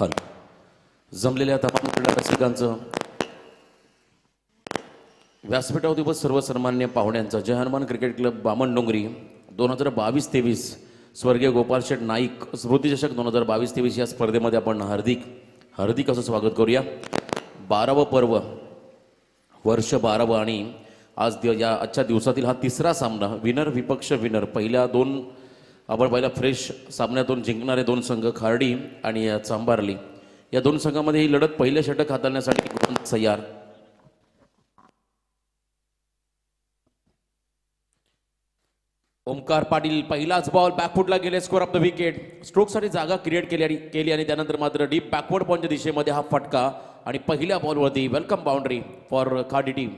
हल जमलेल्या तमाम क्रीडा रसिकांचं व्यासपीठावरती व सर्व सन्मान्य पाहुण्यांचा जय हनुमान क्रिकेट क्लब बामण डोंगरी 2022-23 स्वर्गीय गोपाल शेठ नाईक स्मृतिचषक 2022-23 या स्पर्धेमध्ये आपण हार्दिक असं स्वागत करूया। 12वं पर्व वर्ष 12वं आणि या आजच्या दिवसातील हा तिसरा सामना विनर विपक्ष विनर पहिल्या फ्रेश सामन्यातून जिंकणारे दोन संघ खार्डी आणि चांबारली या दोन संघांमध्ये ही लढत पहिल्या षटक हाताळण्यासाठी तयार। ओमकार पाटील पहिलाच बॉल बॅकफुटला गेले स्कोर ऑफ द विकेट स्ट्रोकसाठी जागा क्रिएट केली आणि त्यानंतर मात्र डीप बॅकवर्ड पॉईंटच्या दिशेमध्ये हा फटका आणि पहिल्या बॉलवरती welcome boundary for Kharadi team.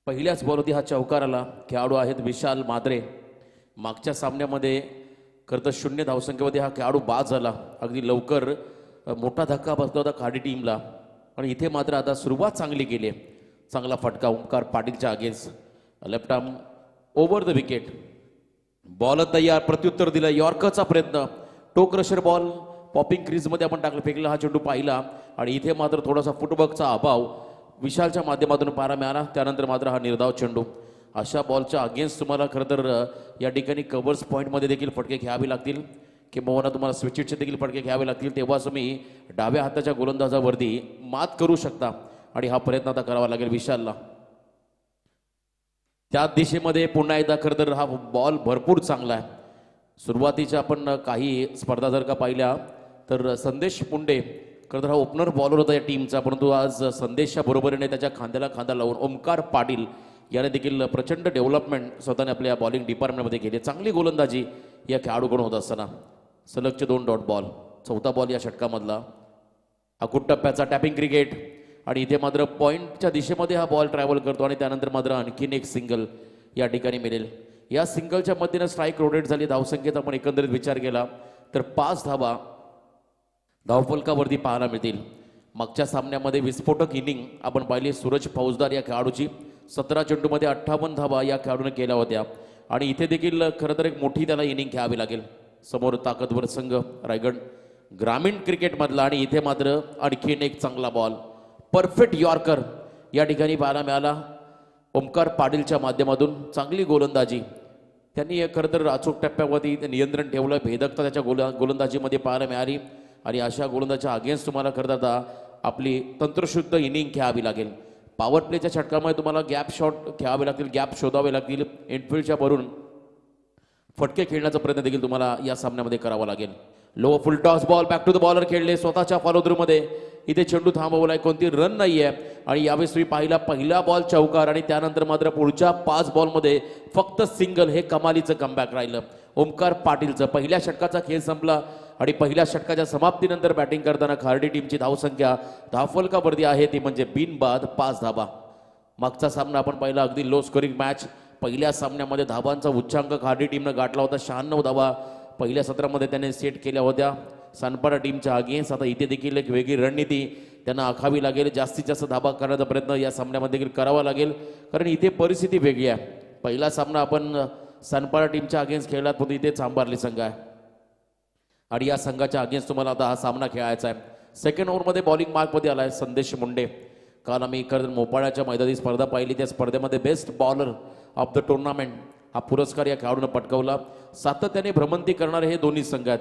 पहिल्याच बॉलवरती हा चौकार आला। खेळाडू आहेत विशाल माद्रे। मागच्या सामन्यामध्ये खरं तर 0 धावसंख्येमध्ये हा खेळाडू बाद झाला। अगदी लवकर मोठा धक्का बसला होता खार्डी टीमला आणि इथे मात्र आता सुरुवात चांगली केली आहे। चांगला फटका ओमकार पाटीलच्या against left arm over the wicket. Ball तयार प्रत्युत्तर दिलं यॉर्करचा प्रयत्न टोक रशर बॉल पॉपिंग क्रीजमध्ये आपण फेकला हा चेंडू पाहिला आणि इथे मात्र थोडासा फुटवर्कचा अभाव विशालच्या माध्यमातून पारा मिळाला। त्यानंतर मात्र हा निर्धाव चेंडू अशा बॉलच्या अगेन्स्ट तुम्हाला खरं तर या ठिकाणी कव्हर्स पॉईंटमध्ये देखील फटके घ्यावे लागतील किंवा तुम्हाला स्विचिटचे देखील फटके घ्यावे लागतील तेव्हाच तुम्ही डाव्या हाताच्या गोलंदाजावरती मात करू शकता आणि हा प्रयत्न आता करावा लागेल विशालला। त्या दिशेमध्ये पुन्हा एकदा खरं तर हा बॉल भरपूर चांगला आहे। सुरुवातीच्या आपण काही स्पर्धा जर का पाहिल्या तर संदेश पुंडे खरं तर हा ओपनर बॉलर होता या टीमचा परंतु आज संदेशच्या बरोबरीने त्याच्या खांद्याला खांदा लावून ओमकार पाटील याने देखील प्रचंड डेव्हलपमेंट स्वतःने आपल्या बॉलिंग डिपार्टमेंटमध्ये केली। चांगली गोलंदाजी या खेळाडूकडून होत असताना सलगचे 2 डॉट बॉल चौथा बॉल या षटकामधला अकुट टप्प्याचा टॅपिंग क्रिकेट आणि इथे मात्र पॉईंटच्या दिशेमध्ये हा बॉल ट्रॅव्हल करतो आणि त्यानंतर मात्र आणखीन एक सिंगल या ठिकाणी मिळेल। या सिंगलच्या मध्येनं स्ट्राईक रोटेट झाली। धावसंख्येचा आपण एकंदरीत विचार केला तर 5 धावा धावफलकावरती पाहायला मिळतील। मागच्या सामन्यामध्ये विस्फोटक इनिंग आपण पाहिली सूरज फौजदार या खेळाडूची 17 चेंडूमध्ये 58 धावा या खेळाडूने केल्या होत्या आणि इथे देखील खरं तर एक मोठी त्याला इनिंग घ्यावी लागेल। समोर ताकदवर संघ रायगड ग्रामीण क्रिकेटमधला आणि इथे मात्र आणखीन एक चांगला बॉल परफेक्ट यॉर्कर या ठिकाणी पाहायला मिळाला ओमकार पाटीलच्या माध्यमातून। चांगली गोलंदाजी त्यांनी खरं तर अचूक टप्प्यावरती नियंत्रण ठेवलं। भेदकता त्याच्या गोलंदाजीमध्ये पाहायला मिळाली आणि अशा गोलंदाजीच्या अगेन्स्ट तुम्हाला खरं तर आपली तंत्रशुद्ध इनिंग खेळावी लागेल। पॉवर प्लेच्या षटकामध्ये तुम्हाला गॅप शॉट खेळावे लागतील गॅप शोधावे लागतील इनफिल्डच्या भरून फटके खेळण्याचा प्रयत्न देखील तुम्हाला या सामन्यामध्ये करावा लागेल। Low full toss ball back to the bowler खेळले स्वतःच्या फॉलोथ्रूमध्ये इथे चेंडू थांबवलाय कोणती रन नाहीये आणि यावेळेस तुम्ही पाहिला पहिला बॉल चौकार आणि त्यानंतर मात्र पुढच्या 5 बॉलमध्ये फक्त सिंगल हे कमालीचं कमबॅक राहिलं ओमकार पाटीलचं। पहिल्या षटकाचा खेळ संपला आणि पहिल्या षटकाच्या समाप्तीनंतर बॅटिंग करताना खार्डी टीमची धावसंख्या धावफलकावरती आहे ती म्हणजे बिनबाद 5 धावा। मागचा सामना आपण पाहिला अगदी लो स्कोरिंग मॅच। पहिल्या सामन्यामध्ये धावांचा उच्चांक खार्डी टीमनं गाठला होता 96 धावा पहिल्या सत्रामध्ये त्याने सेट केल्या होत्या सानपाडा टीमच्या अगेन्स्ट। आता इथे देखील एक वेगळी रणनीती त्यांना आखावी लागेल जास्तीत जास्त धावा करण्याचा प्रयत्न या सामन्यामध्ये देखील करावा लागेल कारण इथे परिस्थिती वेगळी आहे। पहिला सामना आपण सानपाडा टीमच्या अगेन्स्ट खेळलात पण इथे चांबारली संघ आहे आणि या संघाच्या अगेन्स्ट तुम्हाला आता हा सामना खेळायचा आहे। सेकंड ओव्हरमध्ये बॉलिंग मार्कमध्ये आलाय संदेश मुंडे। काल आम्ही खरं मोपाळ्याच्या मैदानी स्पर्धा पाहिली त्या स्पर्धेमध्ये best bowler of the tournament हा पुरस्कार या खेळाडूने पटकावला। सातत्याने भ्रमंती करणारे हे दोन्ही संघ आहेत।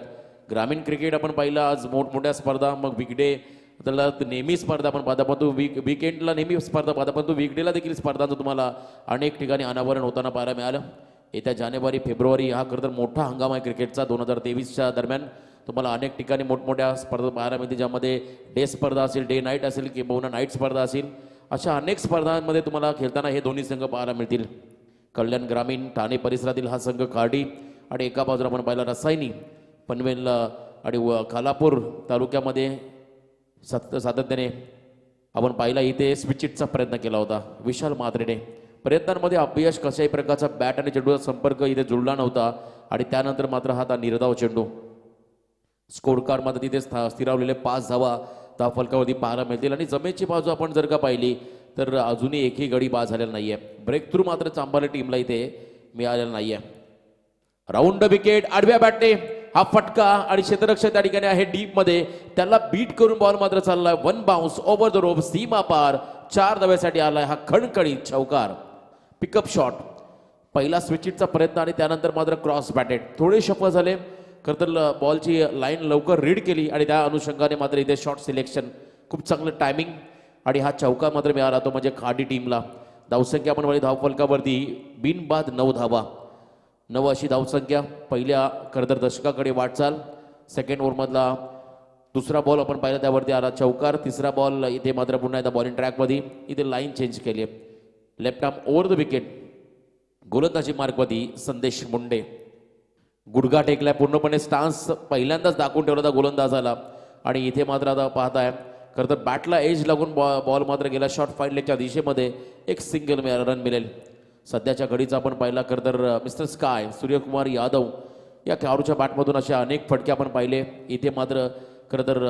ग्रामीण क्रिकेट आपण पाहिलं आज मोठमोठ्या स्पर्धा मग वीकडे त्याला नेहमी स्पर्धा आपण पाहता परंतु वीकेंडला नेहमी स्पर्धा पाहता परंतु वीकडेला देखील स्पर्धांचं तुम्हाला अनेक ठिकाणी अनावरण होताना पाहायला मिळालं। येत्या जानेवारी फेब्रुवारी हा खरं तर मोठा हंगाम आहे क्रिकेटचा 2023च्या दरम्यान तुम्हाला अनेक ठिकाणी मोठमोठ्या स्पर्धा पाहायला मिळतील ज्यामध्ये डे स्पर्धा असेल डे नाईट असेल किंवा नाईट स्पर्धा असेल अशा अनेक स्पर्धांमध्ये तुम्हाला खेळताना हे दोन्ही संघ पाहायला मिळतील। कल्याण ग्रामीण ठाणे परिसरातील हा संघ खार्डी आणि एका बाजूला आपण पाहिला रसायनी पनवेल आणि खालापूर तालुक्यामध्ये सातत्याने आपण पाहिला इथे स्विचिटचा प्रयत्न केला होता विशाल मात्रेने। प्रयत्नांमध्ये अपयश कशाही प्रकारचा बॅट आणि चेंडूचा संपर्क इथे जुळला नव्हता आणि त्यानंतर मात्र हा निर्धाव चेंडू स्कोर कार्ड मध्ये तिथे स्थिरावलेले 5 धावा धावफलकावरती पाहायला मिळतील आणि जमेची बाजू आपण जर का पाहिली तर अजूनही एकही गडी बाद झालेला नाहीये। ब्रेक थ्रू मात्र चांबारली टीमला इथे मिळालेला नाहीये। राऊंड विकेट आडव्या बॅटने हा फटका आणि क्षेत्ररक्षक त्या ठिकाणी आहे डीप मध्ये, त्याला बीट करून बॉल मात्र चाललाय one bounce over the rope, सीमा पार 4 धाव्यासाठी आलाय हा खणखणीत चौकार. पिकअप शॉट, पहिला स्विचिटचा प्रयत्न आणि त्यानंतर मात्र क्रॉस बॅटेड, थोडे शफल झाले. खरं तर बॉलची लाईन लवकर रीड केली आणि त्या अनुषंगाने मात्र इथे शॉट सिलेक्शन, खूप चांगलं टायमिंग आणि हा चौका मात्र मिळाला तो म्हणजे खाडी टीमला. धावसंख्या आपण वळी धावफलकावरती बिनबाद 9 धावा, 9 अशी धावसंख्या. पहिल्या खरं तर दशकाकडे वाटचाल. सेकंड ओव्हरमधला दुसरा बॉल आपण पाहिला त्यावरती आला चौकार. तिसरा बॉल इथे मात्र पुन्हा एकदा बॉलिंग ट्रॅकमध्ये इथे लाईन चेंज केली आहे. Left arm over the wicket, गोलंदाजी मार्कवरती संदेश मुंडे. गुडघा टेकलाय पूर्णपणे, स्टान्स पहिल्यांदाच दाखवून ठेवला होता गोलंदाजाला आणि इथे मात्र आता पाहताय खरं तर बॅटला एज लागून बॉल मात्र गेला शॉर्ट फाईन लेगच्या दिशेमध्ये. एक सिंगल रन मिळेल. सध्याच्या घडीचा आपण पाहिला खरं तर मिस्टर स्काय सूर्यकुमार यादव या खेळाडूच्या बॅटमधून अशा अनेक फटके आपण पाहिले. इथे मात्र खरं तर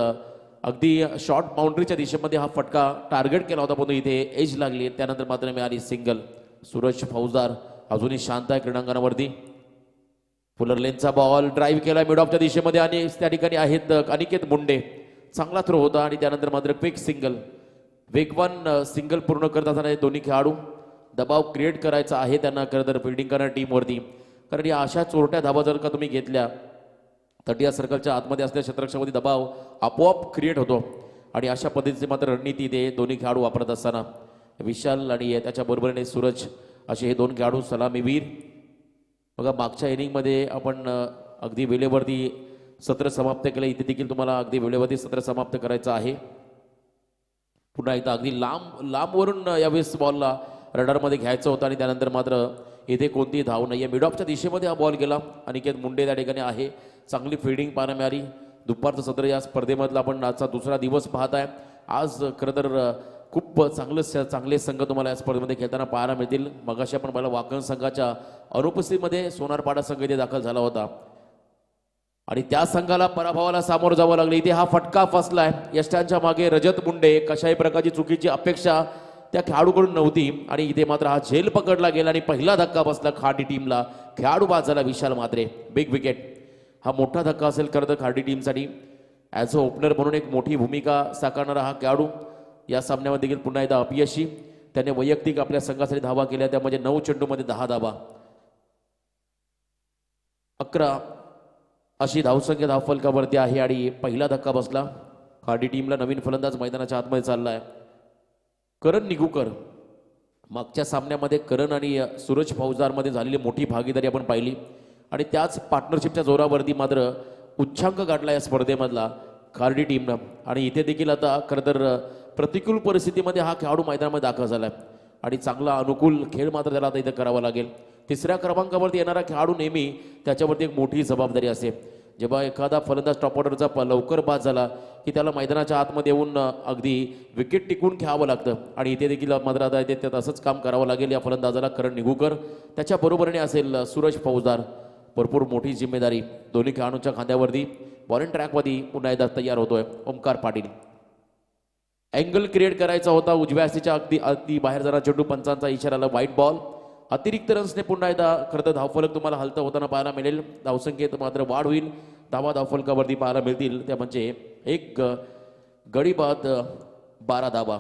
अगदी शॉर्ट बाउंड्रीच्या दिशेमध्ये हा फटका टार्गेट केला होता, पण इथे एज लागली, त्यानंतर मात्र मिळाली सिंगल. सूरज फौजदार अजूनही शांत आहे क्रीडांगणावरती. फुलर लेनचा बॉल ड्राईव्ह केला मिड ऑफच्या दिशेमध्ये आणि त्या ठिकाणी आहेत अनिकेत मुंडे. चांगला थ्रो होता आणि त्यानंतर मात्र क्विक सिंगल, वेगवान सिंगल पूर्ण करत असताना दोन्ही खेळाडू. दबाव क्रिएट करायचा आहे त्यांना खरं तर फिल्डिंग करणार टीमवरती, कारण या अशा चोरट्या धाबा जर का तुम्ही घेतल्या तर या सर्कलच्या आतमध्ये असलेल्या क्षेत्ररक्षकामध्ये दबाव आपोआप क्रिएट होतो आणि अशा पद्धतीची मात्र रणनीती ते दोन्ही खेळाडू वापरत असताना विशाल आणि त्याच्या बरोबरीने सूरज असे हे दोन खेळाडू सलामीवीर. बघा मागच्या इनिंगमध्ये आपण अगदी वेळेवरती सत्र समाप्त केलं, इथे देखील तुम्हाला अगदी वेळेवरती सत्र समाप्त करायचं आहे. पुन्हा एकदा अगदी लांबवरून यावेळेस बॉलला रडारमध्ये घ्यायचं होतं आणि त्यानंतर मात्र इथे कोणतीही धाव नाही आहे. मिड ऑफच्या दिशेमध्ये हा बॉल गेला. अनिकेत मुंडे त्या ठिकाणी आहे. चांगली फिल्डिंग पाहायला मिळाली. दुपारचं सत्र या स्पर्धेमधला आपण आजचा दुसरा दिवस पाहत आहे. आज खरं तर खूप चांगले संघ तुम्हाला या स्पर्धेमध्ये खेळताना पाहायला मिळतील. मगाशी आपण पाहिलं वाकण संघाच्या अनुपस्थितीमध्ये सोनारपाडा संघ इथे दाखल झाला होता आणि त्या संघाला पराभवाला सामोरं जावं लागलं. इथे हा फटका फसलाय. यष्टांच्या मागे रजत मुंडे. कशाही प्रकारची चुकीची अपेक्षा त्या खेळाडूकडून नव्हती आणि इथे मात्र हा झेल पकडला गेला आणि पहिला धक्का बसला खाडी टीमला. खेळाडू बाद झाला विशाल म्हात्रे. Big wicket. हा मोठा धक्का असेल खरं तर खाडी टीमसाठी. ॲज अ ओपनर म्हणून एक मोठी भूमिका साकारणारा हा खेळाडू या सामन्यामध्ये देखील पुन्हा एकदा अपयशी. त्याने वैयक्तिक आपल्या संघासाठी धावा केल्या, त्यामध्ये 9 चेंडूमध्ये 10 धावा, 11 अशी धावसंख्या धावफलकावरती आहे आणि पहिला धक्का बसला. खाडी टीमला नवीन फलंदाज मैदानाच्या आतमध्ये चाललाय करण निगुकर. मागच्या सामन्यामध्ये करण आणि सूरज फौजदारमध्ये झालेली मोठी भागीदारी आपण पाहिली आणि त्याच पार्टनरशिपच्या जोरावरती मात्र उच्चांक गाठला या स्पर्धेमधला खार्डी टीमनं. आणि इथे देखील आता खरं तर प्रतिकूल परिस्थितीमध्ये हा खेळाडू मैदानामध्ये दाखल झाला आहे आणि चांगला अनुकूल खेळ मात्र त्याला आता इथं करावा लागेल. तिसऱ्या क्रमांकावरती येणारा खेळाडू नेहमी त्याच्यावरती एक मोठी जबाबदारी असते. जेव्हा एखादा फलंदाज टॉप ऑर्डरचा लवकर बाद झाला की त्याला मैदानाच्या आतमध्ये येऊन अगदी विकेट टिकवून खेळावं लागतं आणि इथे देखील मात्र आता इथे तसंच काम करावं लागेल या फलंदाजाला करण निगुकर. त्याच्या बरोबरीने असेल सूरज फौजदार. भरपूर मोठी जिम्मेदारी दोन्ही खेळाडूंच्या खांद्यावरती. बॉलिंग ट्रॅकवरती पुन्हा एकदा तयार होतोय ओमकार पाटील. अँगल क्रिएट करायचा होता उजव्या हस्तीच्या अगदी बाहेर जाणारा चेंडू. पंचांचा इशाराला व्हाईट बॉल. अतिरिक्त रन्सने पुन्हा एकदा खरं तर धावफलक तुम्हाला हलतं होताना पाहायला मिळेल. धावसंख्येत मात्र वाढ होईल. धावफलकावरती पाहायला मिळतील त्या म्हणजे एक गडी बाद 12 धावा.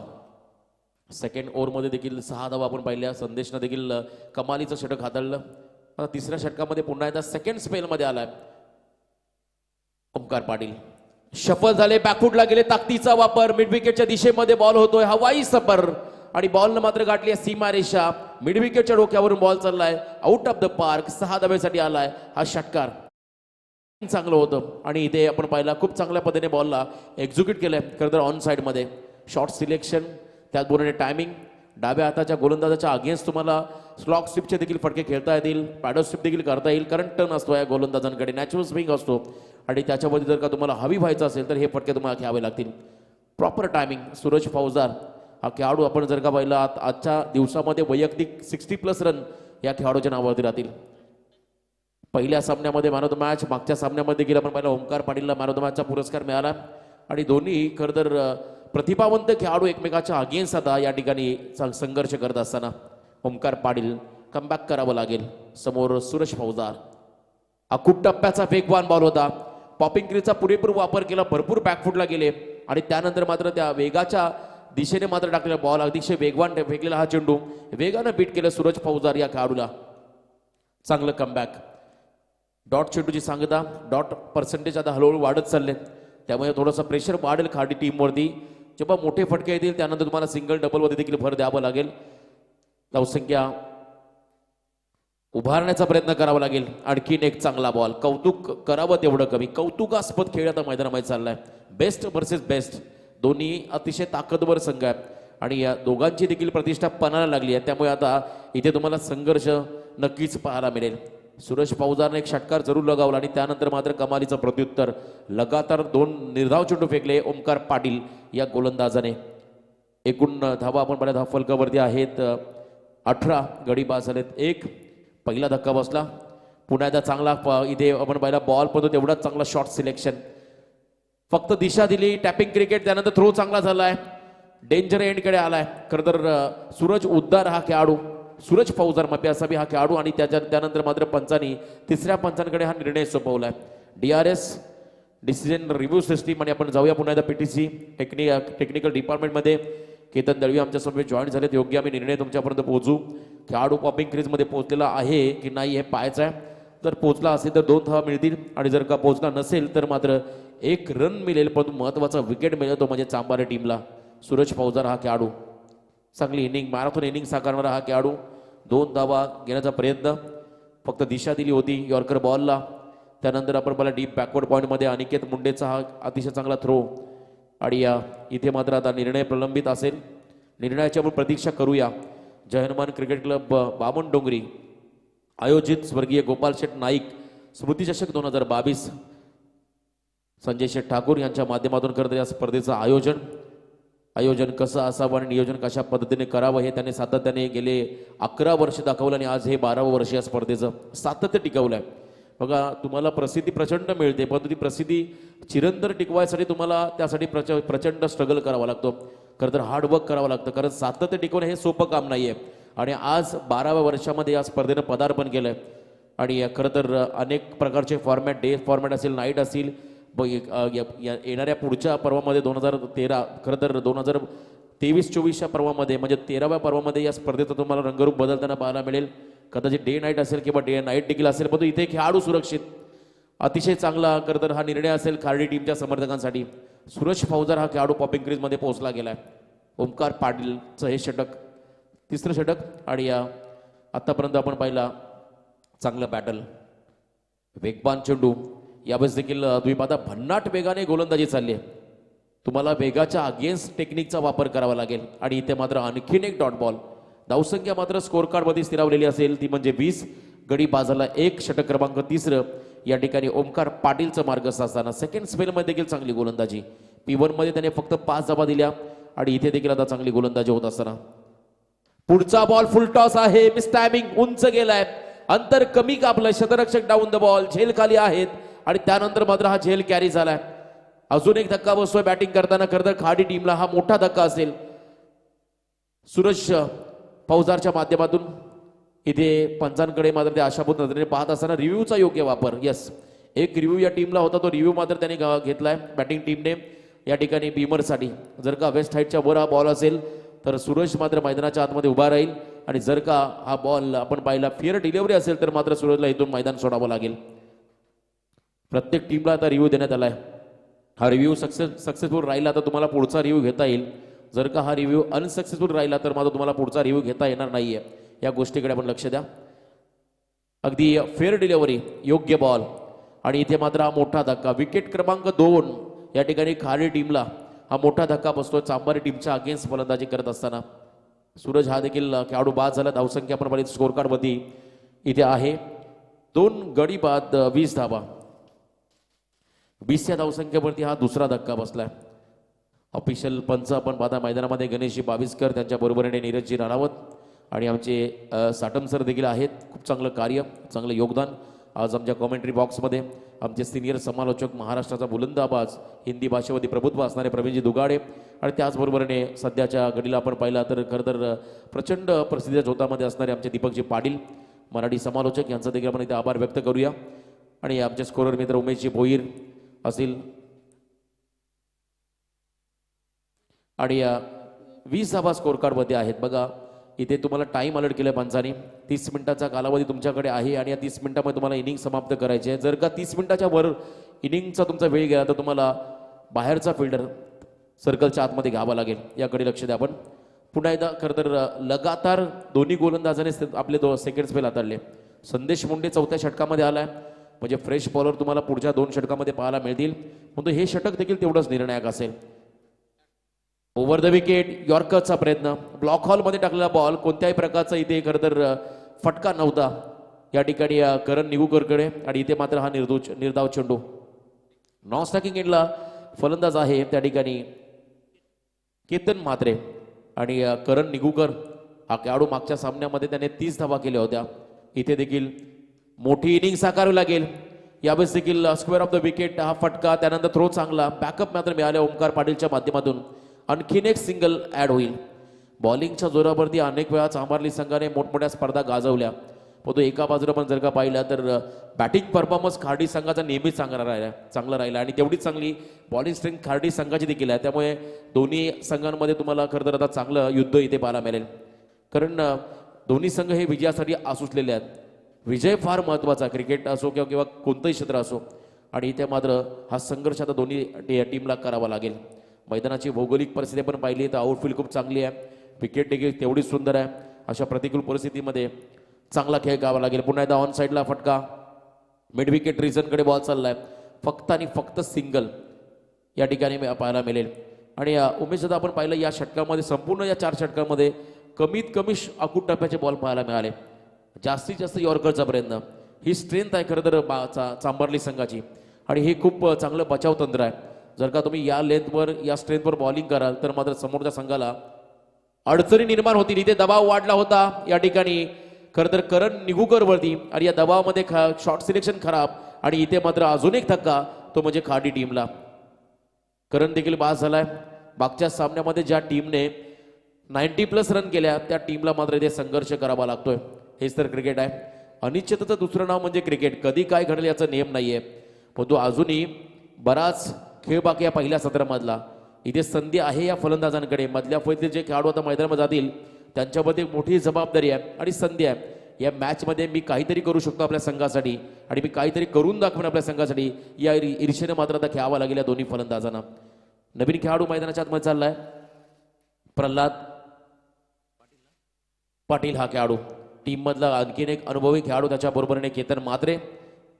सेकंड ओव्हरमध्ये देखील 6 धावा आपण पाहिल्या. संदेशनं देखील कमालीचं षटक हाताळलं. आता तिसऱ्या षटकामध्ये पुन्हा एकदा सेकंड स्पेलमध्ये आलाय ओमकार पाटील. शफल झाले, बॅकफुटला गेले, ताकदीचा वापर. मिड विकेटच्या दिशेमध्ये बॉल होतोय हवाई सफर आणि बॉलनं मात्र गाठली आहे सीमा रेषा. मिड विकेटच्या डोक्यावरून बॉल चाललाय आउट ऑफ द पार्क. 6 धाब्यासाठी आलाय हा षटकार. चांगलं होतं आणि इथे आपण पाहिला खूप चांगल्या पद्धतीने बॉलला एक्झिक्यूट केलंय खरं तर ऑन साईडमध्ये. शॉर्ट सिलेक्शन, त्याचबरोबर टायमिंग. डाव्या हाताच्या गोलंदाजाच्या अगेन्स्ट तुम्हाला स्लॉक स्लिपचे देखील फटके खेळता येतील. पॅडो स्लिप देखील करता येईल कारण टर्न असतो या गोलंदाजांकडे, नॅचरल स्विंग असतो आणि त्याच्यामध्ये जर का तुम्हाला हवी व्हायचं असेल तर हे फटके तुम्हाला घ्यावे लागतील. Proper timing. सूरज फौजदार हा खेळाडू आपण जर का पाहिला आजच्या दिवसामध्ये वैयक्तिक 60+ रन या खेळाडूच्या नावावरती राहतील. पहिल्या सामन्यामध्ये मॅन ऑफ द मॅच, मागच्या सामन्यामध्ये देखील आपण पाहिलं ओमकार पाटीलला मॅन ऑफ द मॅचचा पुरस्कार मिळाला आणि दोन्ही खरं तर प्रतिभावंत खेळाडू एकमेकाच्या अगेन्स्ट आता या ठिकाणी संघर्ष करत असताना ओमकार पाटील कमबॅक करावं लागेल. समोर सूरज फौजदार. अखूट टप्प्याचा वेगवान बॉल होता. पॉपिंग क्रीजचा पुरेपूर वापर केला, भरपूर बॅकफुटला गेले आणि त्यानंतर मात्र त्या वेगाच्या दिशेने मात्र टाकलेला बॉल अतिशय वेगवान फेकलेला हा चेंडू वेगानं बीट केलं सूरज फौजदार या खेळाडूला. चांगलं कमबॅक. डॉट चेंडूची सांगता, डॉट पर्सेंटेज आता हळूहळू वाढत चालले, त्यामुळे थोडंसं प्रेशर वाढेल खाडी टीमवरती. जेव्हा मोठे फटके येतील त्यानंतर तुम्हाला सिंगल डबलवरती देखील भर द्यावं लागेल. धावसंख्या उभारण्याचा प्रयत्न करावा लागेल. आणखीन एक चांगला बॉल. कौतुक करावं तेवढं कमी. कौतुकास्पद खेळ आता मैदानामध्ये चाललाय. बेस्ट वर्सेस बेस्ट, दोन्ही अतिशय ताकदवर संघ आहेत आणि या दोघांची देखील प्रतिष्ठा पणाला लागली आहे. त्यामुळे आता इथे तुम्हाला संघर्ष नक्कीच पाहायला मिळेल. सूरज फौजदारने एक षटकार जरूर लगावला आणि त्यानंतर मात्र कमालीचं प्रत्युत्तर. लगातार 2 निर्धाव चेंडू फेकले ओमकार पाटील या गोलंदाजाने. एकूण धावा आपण पहिल्या धाव फलकावरती आहेत 18. गडी बाद झालेत 1. पहिला धक्का बसला. पुन्हा एकदा चांगला इथे आपण पहिला बॉल पण तेवढाच चांगला शॉट सिलेक्शन. फक्त दिशा दिली. Tapping cricket. त्यानंतर थ्रो चांगला झालाय. डेंजर एंडकडे आलाय. खरं तर सूरज उद्दार हा खेळाडू, सूरज फौजदार माफी असावी हा खेळाडू आणि त्यानंतर मात्र पंचांनी तिसऱ्या पंचांकडे हा निर्णय सोपवलाय. DRS decision review system. आणि आपण जाऊया पुन्हा एकदा PTC टेक्निकल डिपार्टमेंटमध्ये. केतन दळवी आमच्यासमोर जॉईन झालेत. योग्य आम्ही निर्णय तुमच्यापर्यंत पोहोचू. खेळाडू पॉपिंग क्रीजमध्ये पोहोचलेला आहे की नाही हे पाहायचं आहे. जर पोहोचला असेल तर 2 धावा मिळतील आणि जर का पोहोचला नसेल तर मात्र 1 रन मिळेल, परंतु महत्त्वाचा विकेट मिळेल तो म्हणजे चांबारे टीमला. सूरज फौजदार हा खेळाडू चांगली इनिंग, मॅरेथॉन इनिंग साकारणारा हा खेळाडू. 2 धावा घेण्याचा प्रयत्न, फक्त दिशा दिली होती यॉर्कर बॉलला. त्यानंतर आपण मला डीप बॅकवर्ड पॉईंटमध्ये अनिकेत मुंडेचा हा अतिशय चांगला थ्रो. आणि इथे मात्र आता निर्णय प्रलंबित असेल. निर्णयाची आपण प्रतीक्षा करूया. जय हनुमान क्रिकेट क्लब बामणडोंगरी आयोजित स्वर्गीय गोपाल शेठ नाईक स्मृती चषक 2022 संजय शेठ ठाकूर यांच्या माध्यमातून करत या स्पर्धेचं आयोजन कसं असावं आणि नियोजन कशा पद्धतीने करावं हे त्यांनी सातत्याने गेले 11 वर्ष दाखवलं आणि आज हे 12वं वर्ष या स्पर्धेचं सातत्य टिकवलं आहे. बघा, तुम्हाला प्रसिद्धी प्रचंड मिळते, परंतु ती प्रसिद्धी चिरंतन टिकवायसाठी तुम्हाला त्यासाठी प्रचंड स्ट्रगल करावा लागतो. खरं तर हार्डवर्क करावं लागतं, कारण सातत्य टिकवणं हे सोपं काम नाही आहे. आणि आज 12व्या वर्षामध्ये या स्पर्धेनं पदार्पण केलं आहे. आणि खरं तर अनेक प्रकारचे फॉर्मॅट, डे फॉर्मॅट असेल, नाईट असेल, येणाऱ्या पुढच्या पर्वामध्ये 2013 खरं तर 2023-24च्या पर्वामध्ये म्हणजे 13व्या पर्वामध्ये या स्पर्धेचं तुम्हाला रंगरूप बदलताना पाहायला मिळेल. कदाचित डे नाईट असेल किंवा डे नाईट देखील असेल, परंतु इथे खेळाडू सुरक्षित अतिशय चांगला. खरं तर हा निर्णय असेल खारडी टीमच्या समर्थकांसाठी. सूरज फौजदार हा खेळाडू पॉपिंग क्रीजमध्ये पोहोचला गेलाय. ओमकार पाटीलचं हे षटक, 3रं षटक. आणि आतापर्यंत आपण पाहिला चांगलं बॅटल, वेगवान चेंडू. यावेळेस देखील द्विपादा भन्नाट वेगाने गोलंदाजी चालली आहे. तुम्हाला वेगाच्या अगेन्स्ट टेक्निकचा वापर करावा लागेल. आणि इथे मात्र आणखीन एक डॉट बॉल. धावसंख्या मात्र स्कोर कार्डमध्ये स्थिरावलेली असेल ती म्हणजे 20. गडी बाजाला 1. षटक क्रमांक 3 या ठिकाणी ओमकार पाटीलचं मार्गस्थ असताना सेकंड स्पेलमध्ये देखील चांगली गोलंदाजी. P1 मध्ये त्याने फक्त 5 धावा दिल्या आणि इथे देखील आता चांगली गोलंदाजी होत असताना पुढचा बॉल फुल टॉस आहे. मिस टायमिंग, उंच गेलाय, अंतर कमी कापलं. शतरक्षक डाऊन द बॉल, झेल खाली आहेत आणि त्यानंतर मात्र हा झेल कॅरी झालाय. अजून एक धक्का बसतोय बॅटिंग करताना. खरं तर खाडी टीमला हा मोठा धक्का असेल. सूरज फौजदारच्या माध्यमातून इथे पंचांकडे मात्र ते आशाभूत नजरेने पाहत असताना रिव्ह्यूचा योग्य वापर. यस, एक रिव्ह्यू या टीमला होता, तो रिव्ह्यू मात्र त्याने घेतलाय बॅटिंग टीमने या ठिकाणी बीमरसाठी. जर का वेस्ट हाईटच्या वर हा बॉल असेल तर सूरज मात्र मैदानाच्या आतमध्ये उभा राहील आणि जर का हा बॉल आपण पाहिला फेअर डिलिव्हरी असेल तर मात्र सूरजला इथून मैदान सोडावं लागेल. प्रत्येक टीमला आता रिव्ह्यू देण्यात आलाय. हा रिव्ह्यू सक्सेसफुल राहिला तर तुम्हाला पुढचा रिव्ह्यू घेता येईल. जर का हा रिव्ह्यू अनसक्सेसफुल राहिला तर मात्र तुम्हाला पुढचा रिव्ह्यू घेता येणार नाहीये. या गोष्टीकडे आपण लक्ष द्या. अगदी फेअर डिलिव्हरी, योग्य बॉल आणि इथे मात्र हा मोठा धक्का. विकेट क्रमांक 2 या ठिकाणी खाली टीमला हा मोठा धक्का बसतोय चांबारी टीमच्या अगेन्स्ट फलंदाजी करत असताना. सूरज हा देखील खेळाडू बाद झाला. धावसंख्या आपण स्कोर कार्डवरती इथे आहे 2 गडी बाद 20 धावा. 20 या धावसंख्येवरती हा दुसरा धक्का बसलाय. ऑफिशियल पंच आपण पाहता मैदानामध्ये गणेशजी बाविस्कर, त्यांच्या बरोबरीने नीरजजी राणावत आणि आमचे साटम सर देखील आहेत. खूप चांगलं कार्य, चांगलं योगदान. आज आमच्या कॉमेंट्री बॉक्समध्ये आमचे सिनियर समालोचक, महाराष्ट्राचा बुलंद आवाज, हिंदी भाषेमध्ये प्रभुत्व असणारे प्रवीणजी दुगाडे आणि त्याचबरोबरीने सध्याच्या घडीला आपण पाहिला तर खरं तर प्रचंड प्रसिद्धीच्या झोतामध्ये असणारे आमचे दीपकजी पाटील, मराठी समालोचक, यांचा देखील आपण इथे आभार व्यक्त करूया. आणि आमचे स्कोरर मित्र उमेशजी भोईर असतील आणि 20 धावा स्कोर कार्डमध्ये आहेत. बघा इथे तुम्हाला टाइम अलर्ट केलं पंचांनी. 30 मिनिटाचा कालावधी तुमच्याकडे आहे आणि या 30 मिनिटामध्ये तुम्हाला इनिंग समाप्त करायची आहे. जर का 30 मिनिटाच्या वर इनिंगचा तुमचा वेळ गेला तर तुम्हाला बाहेरचा फिल्डर सर्कलच्या आतमध्ये घ्यावा लागेल. याकडे लक्ष द्या. आपण पुन्हा एकदा खरं तर लगातार दोन्ही गोलंदाजाने आपले सेकंड स्पेल हाताळले. संदेश मुंडे 4थ्या षटकामध्ये आलाय म्हणजे फ्रेश बॉलर तुम्हाला पुढच्या 2 षटकामध्ये पाहायला मिळतील. म्हणतो हे षटक देखील तेवढंच निर्णायक असेल. ओव्हर द विकेट यॉर्करचा प्रयत्न, ब्लॉक हॉलमध्ये टाकलेला बॉल, कोणत्याही प्रकारचा इथे खरं तर फटका नव्हता या ठिकाणी करण निगुकरकडे आणि इथे मात्र हा निर्धाव चेंडू. नॉन स्ट्रायकिंग एंडला फलंदाज आहे त्या ठिकाणी केतन म्हात्रे आणि करण निगुकर हा खेळाडू मागच्या सामन्यामध्ये त्याने 30 धावा केल्या होत्या. इथे देखील मोठी इनिंग साकारावी लागेल. यावेळेस देखील स्क्वेअर ऑफ द विकेट हा फटका, त्यानंतर थ्रो चांगला, बॅकअप मात्र मिळाल्या ओमकार पाटीलच्या माध्यमातून. आणखीन एक सिंगल ऍड होईल. बॉलिंगच्या जोरावरती अनेक वेळा चांभारली संघाने मोठमोठ्या स्पर्धा गाजवल्या, पण तो एका बाजूला पण जर का पाहिला तर बॅटिंग परफॉर्मन्स खार्डी संघाचा नेहमीच चांगला राहिला आणि तेवढीच चांगली बॉलिंग स्ट्रेंथ खार्डी संघाची देखील आहे. त्यामुळे दोन्ही संघांमध्ये तुम्हाला खरं तर आता चांगलं युद्ध इथे पाहायला मिळेल, कारण दोन्ही संघ हे विजयासाठी आसुसलेले आहेत. विजय फार महत्त्वाचा, क्रिकेट असो किंवा कोणतंही क्षेत्र असो, आणि इथे मात्र हा संघर्ष आता दोन्ही टीमला करावा लागेल. मैदानाची भौगोलिक परिस्थिती पण पाहिली तर आउटफील्ड खूप चांगली आहे, विकेट देखील तेवढीच सुंदर आहे. अशा प्रतिकूल परिस्थितीमध्ये चांगला खेळ करावा लागेल. पुन्हा एकदा ऑन साईडला फटका, मिड विकेट रिझनकडे बॉल चाललाय, फक्त आणि फक्त सिंगल या ठिकाणी पाहायला मिळेल. आणि उमेश दादा आपण पाहिलं या षटकामध्ये, संपूर्ण या 4 षटकामध्ये कमीत कमी आखूड टप्प्याचे बॉल पाहायला मिळाले, जास्तीत जास्त यॉर्करचा प्रयत्न. ही स्ट्रेंथ आहे खरं तर चांभारली संघाची आणि हे खूप चांगलं बचाव तंत्र आहे. जर का तुम्ही या लेंथवर या स्ट्रेंथवर बॉलिंग कराल तर मात्र समोरच्या संघाला अडचणी निर्माण होतील. इथे दबाव वाढला होता या ठिकाणी खरं तर करण निगुकरवरती आणि या दबावामध्ये शॉर्ट सिलेक्शन खराब आणि इथे मात्र अजून एक धक्का, तो म्हणजे खाडी टीमला. करण देखील बाद झालाय. मागच्या सामन्यामध्ये ज्या टीमने 90+ रन केल्या त्या टीमला मात्र इथे संघर्ष करावा लागतोय. हेच तर क्रिकेट आहे. अनिश्चिततेचं दुसरं नाव म्हणजे क्रिकेट. कधी काय घडेल याचा नियम नाहीये, पण तो अजूनही बराच खेळ बाकी या पहिल्या सत्रामधला. इथे संधी आहे या फलंदाजांकडे. मधल्या फळीतील जे खेळाडू आता मैदानामध्ये जातील त्यांच्यामध्ये मोठी जबाबदारी आहे आणि संधी आहे. या मॅचमध्ये मी काहीतरी करू शकतो आपल्या संघासाठी आणि मी काहीतरी करून दाखवेन आपल्या संघासाठी, या ईर्षेने मात्र आता खेळावा लागेल या दोन्ही फलंदाजांना. नवीन खेळाडू मैदानाच्या आतमध्ये चाललाय, प्रल्हाद पाटील हा खेळाडू, टीम मधला आणखीन एक अनुभवी खेळाडू, त्याच्या बरोबरीने केतन म्हात्रे.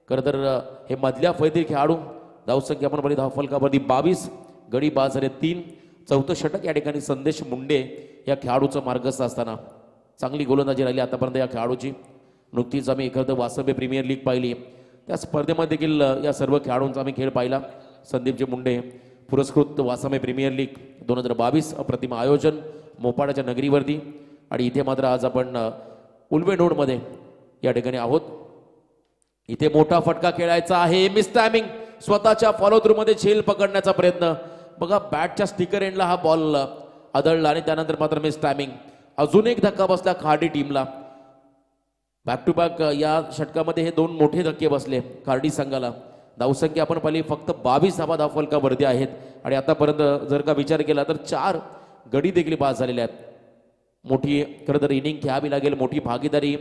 खरं तर हे मधल्या फळीतील खेळाडू. धावसंख्या आपण बरी, धावफलकावरती 22, गडी बाद झाले 3. 4थं षटक या ठिकाणी संदेश मुंडे या खेळाडूचं मार्गस्थ असताना. चांगली गोलंदाजी राहिली आतापर्यंत या खेळाडूची. नुकतीच आम्ही एखादं वासव्य प्रीमियर लीग पाहिली, त्या स्पर्धेमध्ये देखील या सर्व खेळाडूंचा आम्ही खेळ पाहिला. संदीपजी मुंडे पुरस्कृत वासव्य प्रीमियर लीग 2022 अप्रतिम आयोजन मोपाड्याच्या नगरीवरती. आणि इथे मात्र आज आपण उल्वेनोडमध्ये या ठिकाणी आहोत. इथे मोठा फटका खेळायचा आहे, मिस टायमिंग, स्वतःच्या फॉलो थ्रू मध्ये झेल पकडण्याचा प्रयत्न. बघा बॅटच्या स्टिकर एंडला हा बॉल आदळला आणि त्यानंतर मात्र मिस टायमिंग. अजून एक धक्का बसला खार्डी टीमला. बॅक टू बॅक या षटकामध्ये हे 2 मोठे धक्के बसले खार्डी संघाला. धावसंख्या आपण पाहिली फक्त 22 धावा धावफलकावरती आहेत आणि आतापर्यंत जर का विचार केला तर 4 गडी देखील बाद झालेले आहेत. मोठी खरं तर इनिंग खेळावी लागेल, मोठी भागीदारी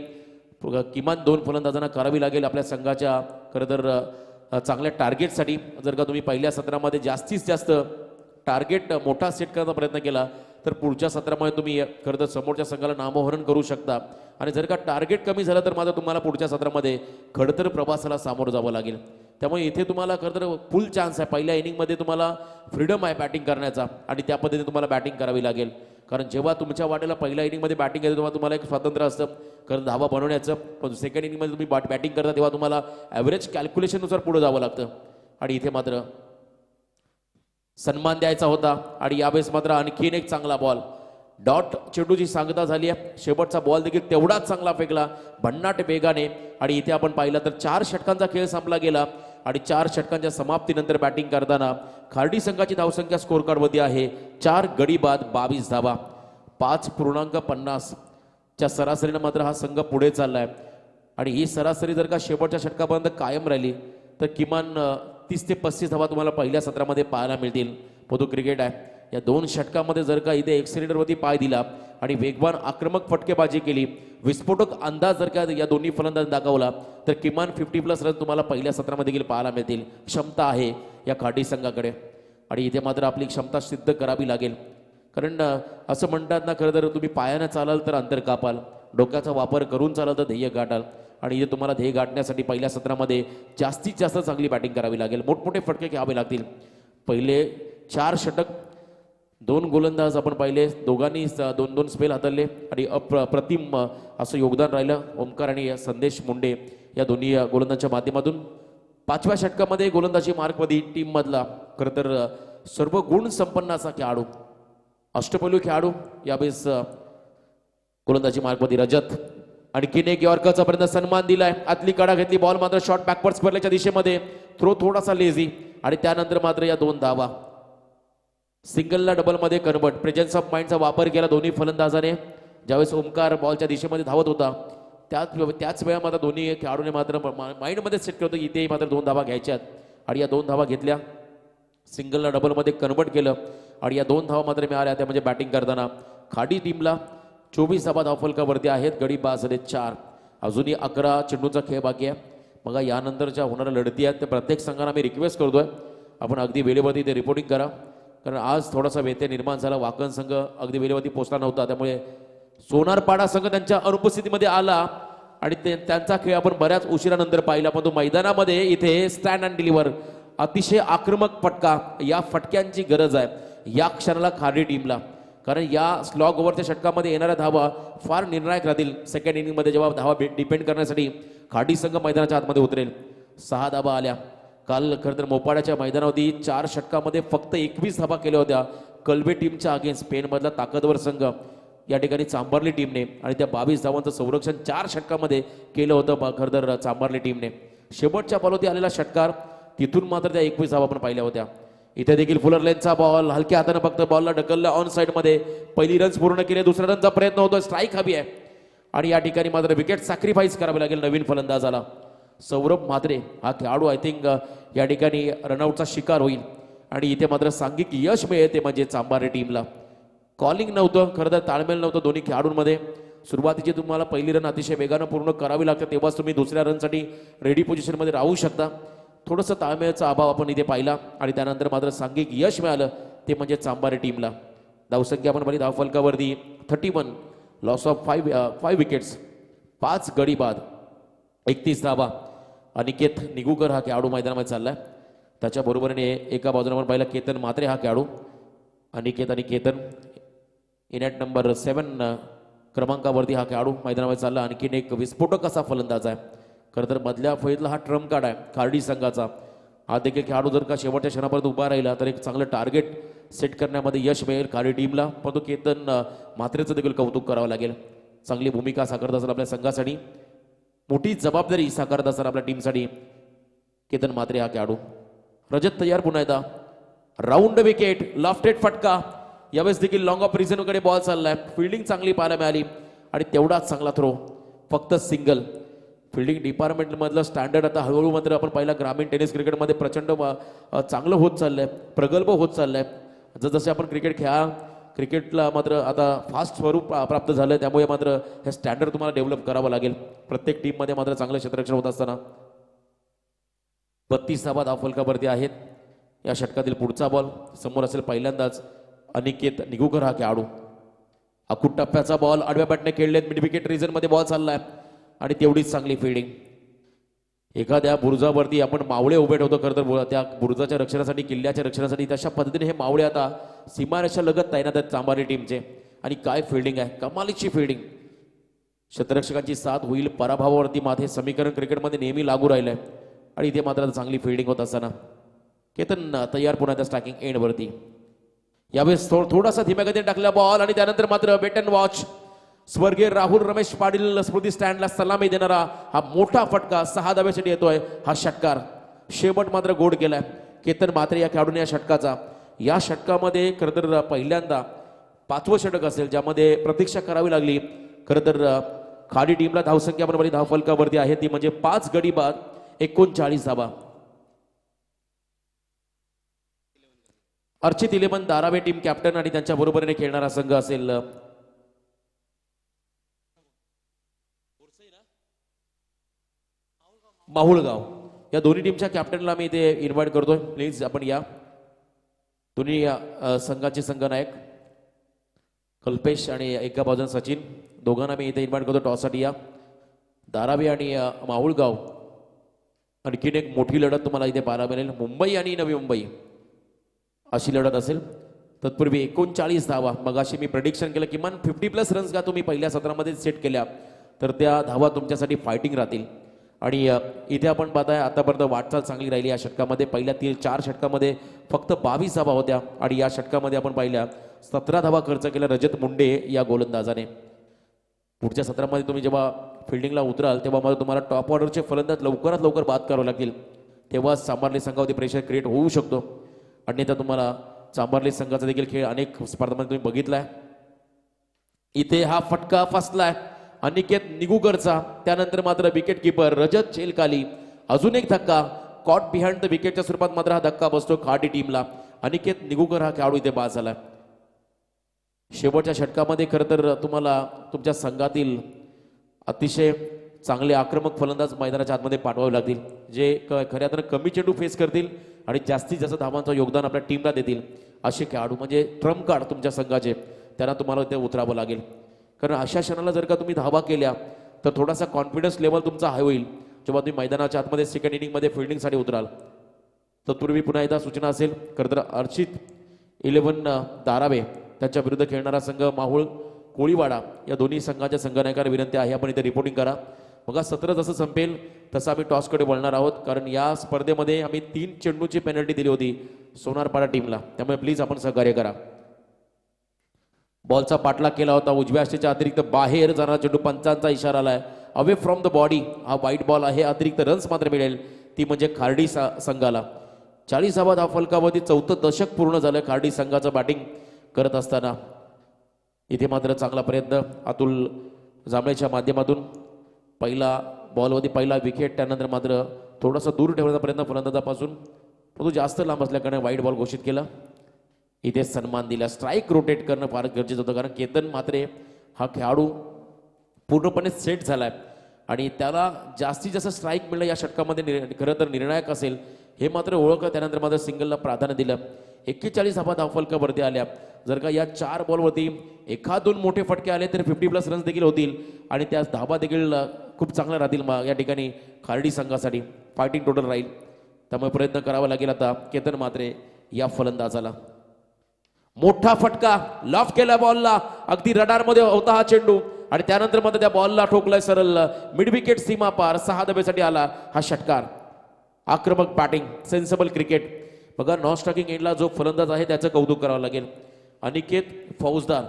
किमान 2 फलंदाजांना करावी लागेल आपल्या संघाच्या खरं तर चांगल्या टार्गेटसाठी. जर का तुम्ही पहिल्या सत्रामध्ये जास्तीत जास्त टार्गेट मोठा सेट करण्याचा प्रयत्न केला तर पुढच्या सत्रामध्ये तुम्ही खरं तर समोरच्या संघाला नामोहरण करू शकता. आणि जर का टार्गेट कमी झालं तर मात्र तुम्हाला पुढच्या सत्रामध्ये खडतर प्रवासाला सामोरं जावं लागेल. त्यामुळे इथे तुम्हाला खरं तर फुल चान्स आहे. पहिल्या इनिंगमध्ये तुम्हाला फ्रीडम आहे बॅटिंग करण्याचा आणि त्या पद्धतीने तुम्हाला बॅटिंग करावी लागेल. कारण जेव्हा तुमच्या वाटेला पहिल्या इनिंगमध्ये बॅटिंग येते तेव्हा तुम्हाला एक स्वातंत्र्य असतं कारण धावा बनवण्याचं, पण सेकंड इनिंगमध्ये तुम्ही बॅटिंग करता तेव्हा तुम्हाला ॲव्हरेज कॅल्क्युलेशननुसार पुढे जावं लागतं. आणि इथे मात्र सन्मान द्यायचा होता आणि यावेळेस मात्र आणखीन एक चांगला बॉल. डॉट चेंडूची सांगता झाली आहे. शेवटचा बॉल देखील तेवढाच चांगला फेकला भन्नाट वेगाने. आणि इथे आपण पाहिलं तर 4 षटकांचा खेळ संपला गेला आणि 4 षटकांच्या समाप्तीनंतर बॅटिंग करताना खार्डी संघाची धावसंख्या स्कोर कार्डवरती आहे 4 गडी बाद 22 धावा. 5.50 च्या सरासरीनं मात्र हा संघ पुढे चाललाय. आणि ही सरासरी जर का शेवटच्या षटकापर्यंत कायम राहिली तर किमान 30 ते 35 धावा तुम्हाला पहिल्या सत्रामध्ये पाहायला मिळतील. पदू क्रिकेट आहे. या 2 षटकामध्ये जर का इथे एक सिलेंडरवरती पाय दिला आणि वेगवान आक्रमक फटकेबाजी केली, विस्फोटक अंदाज जर का या दोन्ही फलंदाज दाखवला तर किमान 50+ रन तुम्हाला पहिल्या सत्रामध्ये देखील पाहायला मिळतील. क्षमता आहे या खाटी संघाकडे आणि इथे मात्र आपली क्षमता सिद्ध करावी लागेल. कारण असं म्हणतात ना, खरं तर तुम्ही पायानं चालाल तर अंतर कापाल, डोक्याचा वापर करून चालाल तर ध्येय गाठाल. आणि इथे तुम्हाला ध्येय गाठण्यासाठी पहिल्या सत्रामध्ये जास्तीत जास्त चांगली बॅटिंग करावी लागेल, मोठमोठे फटके घ्यावे लागतील. पहिले 4 षटक 2 गोलंदाज आपण पाहिले, दोघांनी 2-2 स्पेल हाताळले आणि अप्रतिम असं योगदान राहिलं ओमकार आणि संदेश मुंडे या दोन्ही गोलंदाजाच्या माध्यमातून. 5व्या षटकामध्ये गोलंदाजी मार्कमध्ये टीममधला खरं तर सर्व गुण संपन्न असा खेळाडू, अष्टपैलू खेळाडू यावेळेस गोलंदाजी मार्कमध्ये रजत. आणखीन एक यॉर्करचा पर्यंत सन्मान दिलाय. आतली कडा घेतली, बॉल मात्र शॉर्ट बॅकवर्ड स्पर्लेच्या दिशेमध्ये, थ्रो थोडासा लेझी आणि त्यानंतर मात्र या 2 धावा. सिंगलला डबलमध्ये कन्वर्ट, प्रेझेन्स ऑफ माइंडचा वापर केला दोन्ही फलंदाजाने. ज्यावेळेस ओमकार बॉलच्या दिशेमध्ये धावत होता त्याच वेळा मात्र दोन्ही खेळाडूने मात्र माइंडमध्ये सेट केलं होतं इथेही मात्र 2 धावा घ्यायच्यात आणि या 2 धावा घेतल्या. सिंगलला डबलमध्ये कन्वर्ट केलं आणि या 2 धावा मात्र मिळाल्या. त्या म्हणजे बॅटिंग करताना खाडी टीमला 24 धावा धावफलकावरती आहेत, गडी बाद झाले 4. अजूनही 11 चेंडूंचा खेळ बाकी आहे. मग यानंतरच्या होणाऱ्या लढती आहेत त्या प्रत्येक संघाला मी रिक्वेस्ट करतोय आपण अगदी वेळेवरती ते रिपोर्टिंग करा, कारण आज थोडासा व्यत्यय निर्माण झाला. वाकण संघ अगदी वेळेवरती पोहोचला नव्हता, त्यामुळे सोनारपाडा संघ त्यांच्या अनुपस्थितीमध्ये आला आणि त्यांचा खेळ आपण बऱ्याच उशिरानंतर पाहिला. पण तो मैदानामध्ये इथे स्टँड अँड डिलिव्हर अतिशय आक्रमक फटका, या फटक्यांची गरज आहे या क्षणाला खाडी टीमला, कारण या स्लॉग ओव्हरच्या षटकामध्ये येणाऱ्या धावा फार निर्णायक राहतील. सेकंड इनिंगमध्ये जेव्हा धावा डिपेंड करण्यासाठी खाडी संघ मैदानाच्या आतमध्ये उतरेल. 6 धावा आल्या काल. खरं तर मोपाड्याच्या मैदानावरती 4 षटकामध्ये फक्त 21 धावा केल्या होत्या कलबे टीमच्या अगेन्स्ट. स्पेनमधला ताकदवर संघ या ठिकाणी चांबारली टीमने आणि त्या 22 धावांचं संरक्षण 4 षटकामध्ये केलं होतं खरं तर चांबारली टीमने. शेवटच्या बॉलवरती आलेला षटकार, तिथून मात्र त्या 21 धावा आपण पाहिल्या होत्या. इथे देखील फुलर लेनचा बॉल हलक्या हाताने फक्त बॉलला ढकलला ऑन साईडमध्ये. पहिली रन्स पूर्ण केले, दुसऱ्या रनचा प्रयत्न होतोय, स्ट्राईक हवी आहे आणि या ठिकाणी मात्र विकेट सॅक्रिफाईस करावी लागेल नवीन फलंदाजाला. सौरभ म्हात्रे हा खेळाडू आय थिंक या ठिकाणी रनआउटचा शिकार होईल आणि इथे मात्र सांघिक यश मिळेल, ते म्हणजे चांबारे टीमला. कॉलिंग नव्हतं, खरं तर ताळमेळ नव्हतं दोन्ही खेळाडूंमध्ये. सुरुवातीची तुम्हाला पहिली रन अतिशय वेगानं पूर्ण करावी लागते, तेव्हाच तुम्ही दुसऱ्या रनसाठी रेडी पोझिशनमध्ये राहू शकता. थोडंसं ताळमेळचा अभाव आपण इथे पाहिला आणि त्यानंतर मात्र सांघिक यश मिळालं, ते म्हणजे चांबारे टीमला. धावसंख्या आपण पाहिली धावफलकावरती 31, लॉस ऑफ 5 विकेट्स, 5 गडी बाद, 31 धावा. अनिकेत निगुकर हा खेळाडू मैदानामध्ये चाललाय. त्याच्या बरोबरीने एका बाजूला आपण पाहिला केतन म्हात्रे हा खेळाडू. अनिकेत आणि केतन इन ॲट नंबर 7 क्रमांकावरती हा खेळाडू मैदानामध्ये चालला. आणखीन एक विस्फोटक असा फलंदाज आहे. खरं तर मधल्या फळीतला हा ट्रम्प कार्ड आहे खार्डी संघाचा. हा देखील खेळाडू जर का शेवटच्या क्षणापर्यंत उभा राहिला तर एक चांगलं टार्गेट सेट करण्यामध्ये यश मिळेल खार्डी टीमला. पण तो केतन म्हात्रेचं देखील कौतुक करावं लागेल. चांगली भूमिका साकारत असेल आपल्या संघासाठी, मोठी जबाबदारी साकारत असेल आपल्या टीमसाठी केतन म्हात्रे हा खेळाडू. रजत तयार पुन्हा एकदा. राऊंड विकेट, लॉफ्टेड फटका. यावेळेस देखील लॉंग ऑफ रिझनकडे बॉल चाललाय. फिल्डिंग चांगली पाहायला मिळाली आणि तेवढाच चांगला थ्रो, फक्त सिंगल. फिल्डिंग डिपार्टमेंटमधलं स्टँडर्ड आता हळूहळू मात्र आपण पाहिला ग्रामीण टेनिस क्रिकेटमध्ये प्रचंड चांगलं होत चाललंय, प्रगल्भ होत चाललंय. जसजसे आपण क्रिकेटला मात्र आता फास्ट स्वरूप प्राप्त झालं, त्यामुळे मात्र हे स्टँडर्ड तुम्हाला डेव्हलप करावं लागेल. प्रत्येक टीममध्ये मात्र चांगलं क्षेत्ररक्षण होत असताना 32 धावा धावफलकावरती आहेत. या षटकातील पुढचा बॉल समोर असेल पहिल्यांदाच अनिकेत निगुकर हा खेळाडू. अकुट टप्प्याचा बॉल आडव्या बॅटने खेळलेत, मिड विकेट रिजनमध्ये बॉल चाललाय आणि तेवढीच चांगली फिल्डिंग. एखाद्या बुरुजावरती आपण मावळे उभे ठेवतो, खरं तर त्या बुरुजाच्या रक्षणासाठी, किल्ल्याच्या रक्षणासाठी, तशा पद्धतीने हे मावळे आता सीमारेषा लगत तैनात आहेत चांबारी टीमचे. आणि काय फिल्डिंग आहे, कमालीची फिल्डिंग. क्षेत्ररक्षकांची साथ होईल पराभवावरती मात्र हे समीकरण क्रिकेटमध्ये नेहमी लागू राहिलंय आणि इथे मात्र चांगली फिल्डिंग होत असताना केतन तयार पुन्हा त्या स्टॅकिंग एंडवरती. यावेळेस थोडासा धीम्या गतीने टाकला बॉल आणि त्यानंतर मात्र वेट अँड वॉच. स्वर्गीय राहुल रमेश पाटील स्मृती स्टँडला सलामी देणारा हा मोठा फटका 6 धाब्यासाठी येतोय. हा षटकार शेवट मात्र गोड केलाय केतन म्हात्रे या खेळाडूने या षटकाचा. या षटकामध्ये खरं तर पहिल्यांदा 5वं षटक असेल ज्यामध्ये प्रतीक्षा करावी लागली खरं तर खाली टीमला धावसंख्या बरोबर धावफलकावरती आहे ती म्हणजे 5 गडी बाद 39 धावा. Archit eleven Darave team captain आणि त्यांच्या बरोबरीने खेळणारा संघ असेल माहुळगाव. या दोन्ही टीमच्या कॅप्टनला मी इथे इन्व्हाइट करतोय, प्लीज आपण या. दोन्ही संघाचे संघनायक कल्पेश आणि एका बाजून सचिन, दोघांना मी इथे इन्व्हाइट करतो टॉससाठी या. दारावे आणि माहुळगाव आणखीन एक मोठी लढत तुम्हाला इथे पाहायला मिळेल. मुंबई आणि नवी मुंबई अशी लढत असेल. तत्पूर्वी 39 धावा. मगाशी मी प्रेडिक्शन केलं किमान 50+ रन्स का तुम्ही पहिल्या सत्रामध्ये सेट केल्या तर त्या धावा तुमच्यासाठी फायटिंग राहतील. आणि इथे आपण पाहताय आतापर्यंत वाटचाल चांगली राहिली या षटकामध्ये. पहिल्या 4 षटकामध्ये फक्त 22 धावा होत्या आणि या षटकामध्ये आपण पाहिल्या 17 धावा खर्च केल्या रजत मुंडे या गोलंदाजाने. पुढच्या सत्रामध्ये तुम्ही जेव्हा फिल्डिंगला उतराल तेव्हा मला तुम्हाला टॉप ऑर्डरचे फलंदाज लवकरात लवकर बाद करावे लागतील, तेव्हा चांभारली संघावरती प्रेशर क्रिएट होऊ शकतो. अन्यथा तुम्हाला चांभारली संघाचा देखील खेळ अनेक स्पर्धांमध्ये तुम्ही बघितलाय. इथे हा फटका फसलाय अनिकेत निगुकरचा. त्यानंतर मात्र विकेट किपर रजत चेलकाली. अजून एक धक्का कॉट बिहाइंड द विकेटच्या स्वरूपात मात्र हा धक्का बसतो खाडी टीमला. अनिकेत निगुकर हा खेळाडू इथे बाद झाला. शेवटच्या षटकामध्ये खरं तर तुम्हाला तुमच्या संघातील अतिशय चांगले आक्रमक फलंदाज मैदानाच्या आतमध्ये पाठवावे लागतील, जे खऱ्या अर्थानं कमी चेंडू फेस करतील आणि जास्तीत जास्त धावांचं योगदान आपल्या टीमला देतील असे खेळाडू म्हणजे ट्रम्प कार्ड तुमच्या संघाचे, त्यांना तुम्हाला ते उतरावं लागेल. कारण अशा क्षणाला जर का तुम्ही धावा केल्या तर थोडासा कॉन्फिडन्स लेवल तुमचा हाय होईल जेव्हा तुम्ही मैदानाच्या आतमध्ये सेकंड इनिंगमध्ये फिल्डिंगसाठी उतराल. तत्पूर्वी पुन्हा एकदा सूचना असेल खरं तर अर्चित इलेवन दारावे त्यांच्या विरुद्ध खेळणारा संघ माहुळ कोळीवाडा या दोन्ही संघाच्या संघनायकांना विनंती आहे आपण इथे रिपोर्टिंग करा. बघा सत्र जसं संपेल तसं आम्ही टॉसकडे वळणार आहोत, कारण या स्पर्धेमध्ये आम्ही 3 चेंडूची पेनल्टी दिली होती सोनारपाडा टीमला, त्यामुळे प्लीज आपण सहकार्य करा. बॉलचा पाठलाग केला होता उजव्या अष्टीच्या अतिरिक्त बाहेर जाणारा चेंडू, पंचांचा इशारा आलाय अवे फ्रॉम द बॉडी. हा वाईट बॉल आहे, अतिरिक्त रन्स मात्र मिळेल ती म्हणजे खार्डी संघाला. 40वा धावफलकावरती 4थं दशक पूर्ण झालं खार्डी संघाचं बॅटिंग करत असताना. इथे मात्र चांगला प्रयत्न अतुल जांभळेच्या माध्यमातून. पहिला बॉलवरती पहिला विकेट, त्यानंतर मात्र थोडासा दूर ठेवण्याचा प्रयत्न फलंदाजापासून, परंतु जास्त लांब असल्याकारणे वाईट बॉल घोषित केला. इथे सन्मान दिला. स्ट्राईक रोटेट करणं फार गरजेचं होतं, कारण केतन मात्रे हा खेळाडू पूर्णपणे सेट झालाय आणि त्याला जास्तीत जास्त स्ट्राईक मिळणं या षटकामध्ये खरं तर निर्णायक असेल हे मात्र ओळखलं. त्यानंतर मात्र सिंगलला प्राधान्य दिलं. 41 धावा धावफलकावरती आल्या. जर का या 4 बॉलवरती 1-2 मोठे फटके आले तर 50+ रन्स देखील होतील आणि त्या धावा देखील खूप चांगल्या राहतील. या ठिकाणी खार्डी संघासाठी फायटिंग टोटल राहील, त्यामुळे प्रयत्न करावा लागेल आता केतन मात्रे या फलंदाजाला. मोठा फटका लॉफ केला बॉलला, अगदी रडारमध्ये होता हा चेंडू आणि त्यानंतर मात्र त्या बॉलला ठोकलाय सरळ मिड विकेट सीमा पार. 6 धाब्यासाठी आला हा षटकार. आक्रमक बॅटिंग, सेन्सेबल क्रिकेट. बघा नॉन स्ट्रायकिंग एंडला जो फलंदाज आहे त्याचं कौतुक करावं लागेल. अनिकेत फौजदार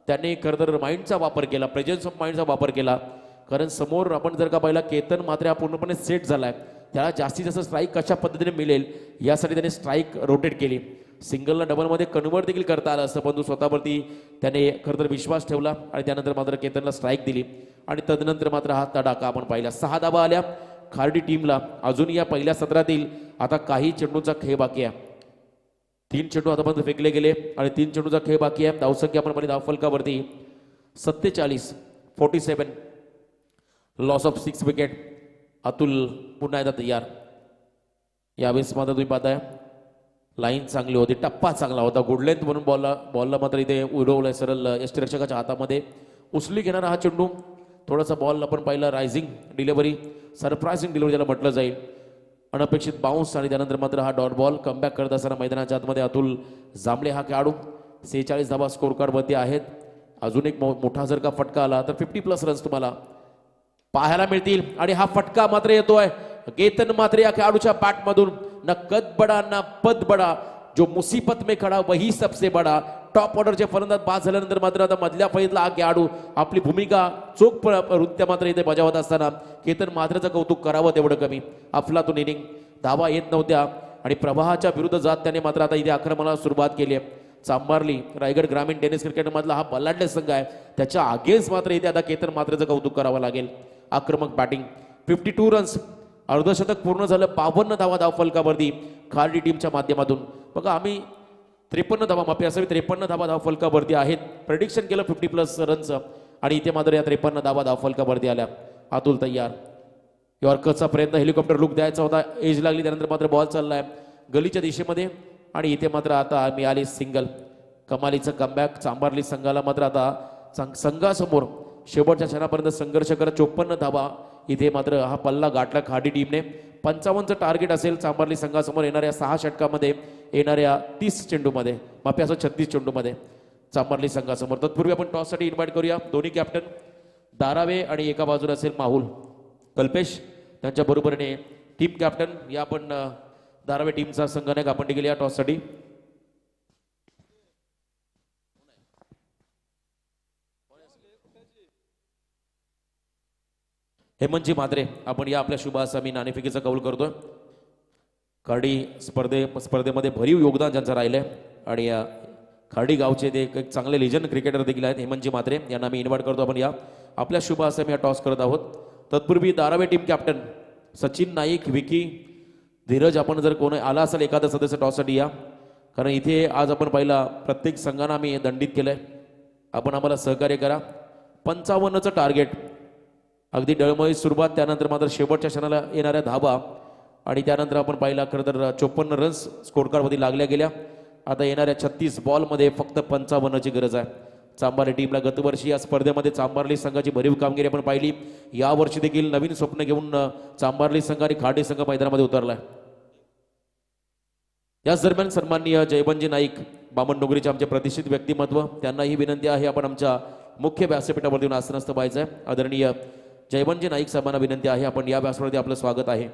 त्यांनी खरं तर माइंडचा वापर केला, प्रेझेन्स ऑफ माइंडचा वापर केला, कारण समोर आपण जर का पाहिला केतन मात्र हा पूर्णपणे सेट झालाय, त्याला जास्तीत जास्त स्ट्राईक कशा पद्धतीने मिळेल यासाठी त्याने स्ट्राईक रोटेट केली. सिंगलला डबलमध्ये कन्वर्ट देखील करता आलं असतं, परंतु स्वतःवरती त्याने खरं तर विश्वास ठेवला आणि त्यानंतर मात्र केतनला स्ट्राईक दिली आणि तदनंतर मात्र हा तडाखा आपण पाहिला. 6 धावा आल्या खार्डी टीमला. अजून या पहिल्या सत्रातील आता काही चेंडूचा खेळ बाकी आहे. 3 चेंडू आतापर्यंत फेकले गेले आणि 3 चेंडूचा खेळ बाकी आहे. धावसंख्या आपण धावफलकावरती 47 लॉस ऑफ 6 विकेट. अतुल पुन्हा एकदा तयार. यावेळेस मात्र तुम्ही पाहताय लाईन चांगली होती, टप्पा चांगला होता, गुड लेंथ म्हणून बॉलला मात्र इथे उडवलंय सरळ यष्टीरक्षकाच्या हातामध्ये. उचली घेणारा हा चेंडू, थोडासा बॉल आपण पाहिला रायझिंग डिलिव्हरी, सरप्रायझिंग डिलिव्हरी ज्याला म्हटलं जाईल, अनपेक्षित बाउन्स आणि त्यानंतर मात्र हा डॉट बॉल. कमबॅक करत असताना मैदानाच्या आतमध्ये अतुल जांभळे हा खेळाडू. 46 धावा स्कोर कार्डवरती आहेत. अजून एक मोठा जर का फटका आला तर 50+ रन्स तुम्हाला पाहायला मिळतील आणि हा फटका मात्र येतोय केतन मात्रे या खेळाडूच्या बॅटमधून. न कद बडा ना पद बडा, जो मुसीबत में खडा वही सबसे बडा. टॉप ऑर्डरचे फलंदाज बाद झाल्यानंतर मात्र आता मधल्या फळीतला हा खेळाडू आपली भूमिका चोख नृत्य मात्र इथे बजावत असताना केतन मात्रेचं कौतुक करावं तेवढं कमी. अफलातून इनिंग, धावा येत नव्हत्या आणि प्रवाहाच्या विरुद्ध जात त्याने मात्र आता इथे आक्रमणाला सुरुवात केली आहे. चांबारली रायगड ग्रामीण टेनिस क्रिकेटमधला हा बलाढ्य संघ आहे, त्याच्या अगेन्स्ट मात्र इथे आता केतन मात्रेचं कौतुक करावं लागेल. आक्रमक बॅटिंग, 52 रन्स, अर्धशतक पूर्ण झालं, 52 धावा धावफलकावरती खार्डी टीमच्या माध्यमातून. बघा आम्ही 53 धावा माफी असावी, 53 धावा धावफलकावरती आहेत. प्रेडिक्शन केलं 50+ रनचं आणि इथे मात्र या 53 धावा धावफलकावरती आल्या. अतुल तयार, यॉर्करचा प्रयत्न, हेलिकॉप्टर लुक द्यायचा होता, एज लागली, त्यानंतर मात्र बॉल चाललाय गलीच्या दिशेमध्ये आणि इथे मात्र आता मिळाली सिंगल. कमालीचं कमबॅक. चांबारली संघाला मात्र आता संघासमोर शेवटच्या क्षणापर्यंत संघर्ष करत 54 धावा इथे मात्र हा पल्ला गाठला खाडी टीमने. 55चं टार्गेट असेल चांबारली संघासमोर येणाऱ्या 6 षटकामध्ये, येणाऱ्या 30 चेंडूमध्ये, माफी असं 36 चेंडूमध्ये चांबारली संघासमोर. तत्पूर्वी आपण टॉससाठी इन्व्हाइट करूया दोन्ही कॅप्टन दारावे आणि एका बाजूला असेल माहुल कल्पेश, त्यांच्या बरोबरीने टीम कॅप्टन या आपण दारावे टीमचा संघनायक आपण देखील या टॉससाठी. हेमंतजी म्हात्रे आपण या आपल्या शुभ आसामी नाणेफेकीचा कौल करतोय. खाडी स्पर्धेमध्ये भरीव योगदान ज्यांचं राहिलंय आणि या खाडी गावचे ते एक चांगले लिजंड क्रिकेटर देखील आहेत हेमंतजी म्हात्रे, यांना मी इन्व्हाइट करतो. आपण या आपल्या शुभ आसामी या टॉस करत आहोत. तत्पूर्वी दारावे टीम कॅप्टन सचिन नाईक, विकी, धीरज, आपण जर कोणी आला असेल एखादा सदस्य टॉससाठी या, कारण इथे आज आपण पाहिला प्रत्येक संघांना आम्ही दंडित केलंय, आपण आम्हाला सहकार्य करा. 55चं टार्गेट, अगदी डळमळीत सुरुवात, त्यानंतर मात्र शेवटच्या क्षणाला येणाऱ्या धाबा आणि त्यानंतर आपण पाहिला खरं तर 54 रन्स स्कोरकार्डमध्ये लागल्या गेल्या. आता येणाऱ्या 36 बॉलमध्ये फक्त 55ची गरज आहे चांबारली टीमला. गतवर्षी या स्पर्धेमध्ये चांबारली संघाची भरीव कामगिरी आपण पाहिली, यावर्षी देखील नवीन स्वप्न घेऊन चांबारली संघ आणि खाडी संघ मैदानामध्ये उतरलाय. याच दरम्यान सन्माननीय जयवंतजी नाईक बामणडोंगरीचे आमचे प्रतिष्ठित व्यक्तिमत्व, त्यांनाही विनंती आहे आपण आमच्या मुख्य व्यासपीठावरती येऊन आसनस्थ व्हायचं आहे. आदरणीय जयवंतजी नाईक साहेबांना विनंती आहे आपण या व्यासपीठावरती आपलं स्वागत आहे.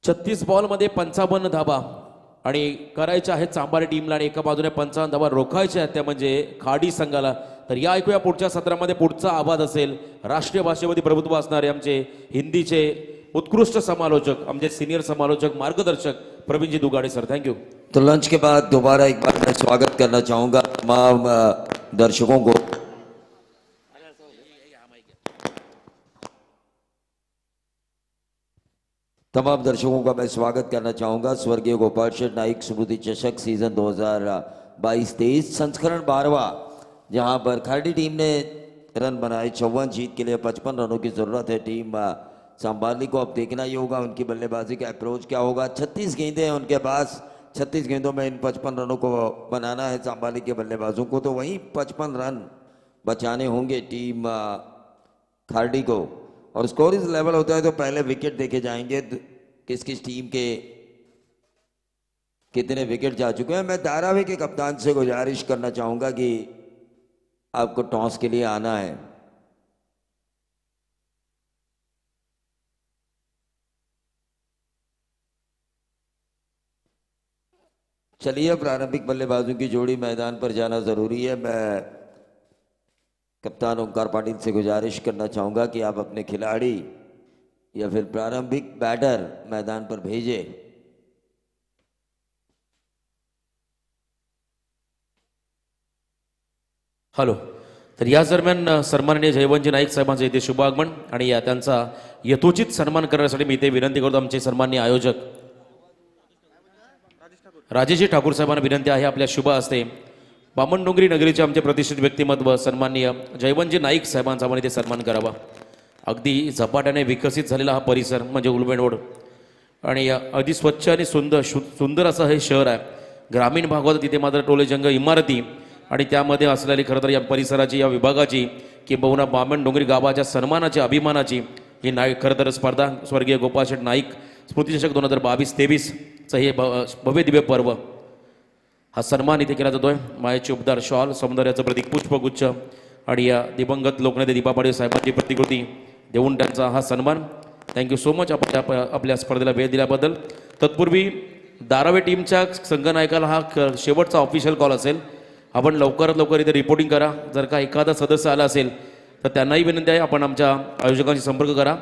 छत्तीस बॉलमध्ये 55 धाबा आणि करायच्या आहेत चांबारी टीमला आणि एका बाजूने 55 धाबा रोखायच्या आहेत त्या म्हणजे खाडी संघाला. तर या ऐकूया पुढच्या सत्रामध्ये पुढचा आवाज असेल राष्ट्रीय भाषेमध्ये प्रभुत्व असणारे आमचे हिंदीचे उत्कृष्ट समालोचक, आमचे सीनियर समालोचक मार्गदर्शक प्रवीणजी दुगाड़े सर. Thank you. तो लंच के बाद दोबारा एक बार मैं स्वागत करना चाहूँगा तमाम दर्शकों को. तमाम दर्शकों का मैं स्वागत करना चाहूँगा स्वर्गीय गोपाल शेठ नाइक स्मृति चषक सीजन 2022-23 संस्करण 12वां, जहां पर खाड़ी टीम ने रन बनाए 54, जीत के लिए 55 रनों की ज़रूरत है टीम सांबाली को. अब देखना ही होगा उनकी बल्लेबाजी का अप्रोच क्या होगा. 36 गेंदें हैं उनके पास, 36 गेंदों में इन 55 रनों को बनाना है सांबाली के बल्लेबाजों को. तो वहीं 55 रन बचाने होंगे टीम खाड़ी को. और स्कोर इस लेवल होता है तो पहले विकेट देखे जाएंगे किस किस टीम के कितने विकेट जा चुके हैं. मैं धारावी के कप्तान से गुजारिश करना चाहूँगा कि आपको टॉस के लिए आना है. चलिए प्रारंभिक बल्लेबाजों की जोड़ी मैदान पर जाना ज़रूरी है. मैं कप्तान ओंकार पाटिल से गुजारिश करना चाहूँगा कि आप अपने खिलाड़ी या फिर प्रारंभिक बैटर मैदान पर भेजें. हॅलो. तर या दरम्यान सन्माननीय जयवंतजी नाईक साहेबांचं इथे शुभ आगमन आणि या त्यांचा यथोचित सन्मान करण्यासाठी मी इथे विनंती करतो आमचे सन्माननीय आयोजक राजेशजी ठाकूर साहेबांना विनंती आहे आपल्या शुभ हस्ते बामणडोंगरी नगरीचे आमचे प्रतिष्ठित व्यक्तिमत्व सन्माननीय जयवंतजी नाईक साहेबांचा आपण इथे सन्मान करावा. अगदी झपाट्याने विकसित झालेला हा परिसर म्हणजे उलमेड रोड आणि अगदी स्वच्छ आणि सुंदर असं हे शहर आहे. ग्रामीण भागात तिथे मात्र टोलेजंग इमारती आणि त्यामध्ये असलेली खरं तर या परिसराची या विभागाची किंबहुना बामणडोंगरी गावाच्या सन्मानाची अभिमानाची ही नाईक खरं तर स्पर्धा स्वर्गीय गोपाळ शेठ नाईक स्मृतिचषक 2022-23चं हे भव्य दिव्य पर्व हा सन्मान इथे केला जातोय. मायेचे उपदार शॉल, सौंदर्याचं प्रतीक पुष्पगुच्छ आणि या दिवंगत लोकनेते दीपा पाटील साहेबांची प्रतिकृती देऊन त्यांचा हा सन्मान. थँक्यू सो मच आपल्या स्पर्धेला वेळ दिल्याबद्दल. तत्पूर्वी धारावी टीमच्या संघनायकाला हा शेवटचा ऑफिशियल कॉल असेल. आपण लवकरात लवकर इथे रिपोर्टिंग करा. जर का एखादा सदस्य आला असेल तर त्यांनाही विनंती आहे आपण आमच्या आयोजकांशी संपर्क करा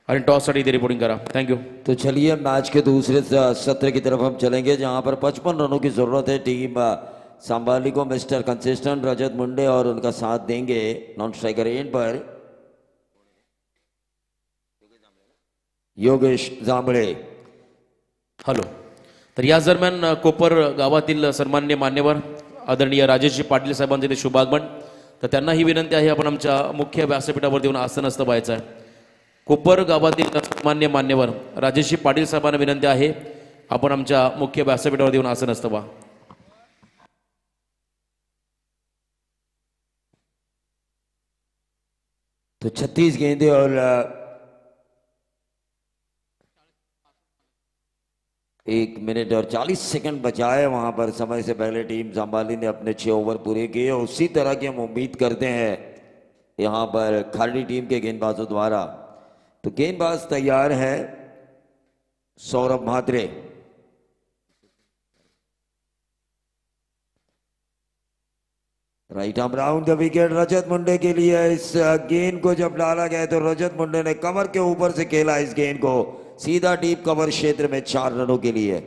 आणि टॉससाठी इथे रिपोर्टिंग करा. थँक्यू. तो चलिए मैच के दूसरे सत्र की तरफ हम चलेंगे जहां पर 55 रनों की जरूरत है. टीम सांबाली को मिस्टर कंसिस्टेंट रजत मुंडे और उनका साथ देंगे नॉन स्ट्राइकर एंड पर योगेश जांभळे. हॅलो. तर याच दरम्यान कोपर गावातील सन्माननीय मान्यवर आदरणीय राजेशजी पाटील साहेबांचे ते शुभागमन. तर त्यांना ही विनंती आहे आपण आमच्या मुख्य व्यासपीठावरती येऊन आसनस्थ व्हायचं आहे. कोपर गावातील सन्माननीय मान्यवर राजेशजी पाटील साहेबांना विनंती आहे आपण आमच्या मुख्य व्यासपीठावरती येऊन आसनस्थ व्हा. तो 36 गेंदे और 1 मिनट और 40 सेकंड बचाए. वहां पर समय से पहले टीम सांबाली ने अपने 6 ओवर पूरे किए. उसी तरह की हम उम्मीद करते हैं यहां पर खाड़ी टीम के गेंदबाजों द्वारा. तो गेंदबाज तैयार है Saurabh Mhatre. Right arm round the wicket Rajat Munde के लिए. इस गेंद को जब डाला गया तो रजत मुंडे ने कमर के ऊपर से खेला इस गेंद को सीधा डीप कवर क्षेत्र में 4 रनों के लिए.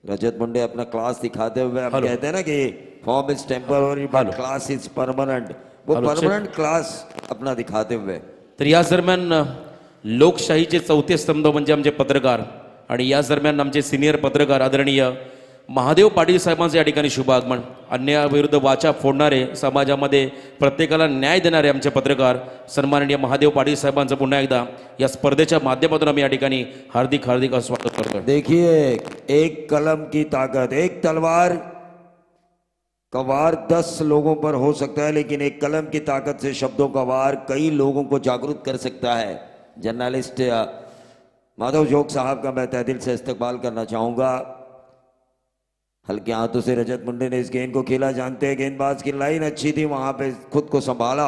रजत मुंडे अपना क्लास दिखाते हुए हम कहते हैं ना कि form is temporary but class is permanent. वो परमानेंट क्लास अपना दिखाते हुए. तर याच दरम्यान लोकशाहीचे चौथे स्तंभ म्हणजे आमचे पत्रकार आणि याच दरम्यान आमचे सिनियर पत्रकार आदरणीय महादेव पाटील साहेबांचे या ठिकाणी शुभ आगमन. अन्यायाविरुद्ध वाचा फोडणारे समाजामध्ये प्रत्येकाला न्याय देणारे आमचे पत्रकार सन्माननीय महादेव पाटील साहेबांचं पुन्हा एकदा या स्पर्धेच्या माध्यमातून आम्ही या ठिकाणी हार्दिक हार्दिक स्वागत करतो. देखिए एक कलम की ताकत. एक तलवार का वार 10 लोगों पर हो सकता है लेकिन एक कलम की ताकत से शब्दों का वार कई लोगों को जागरूक कर सकता है. जर्नलिस्ट माधव जोग साहब का मैं तहे दिल से इस्तकबाल करना चाहूंगा. हल्के हाथों से रजत मुंडे ने इस गेंद को खेला. जानते हैं गेंदबाज की लाइन अच्छी थी. वहां पे खुद को संभाला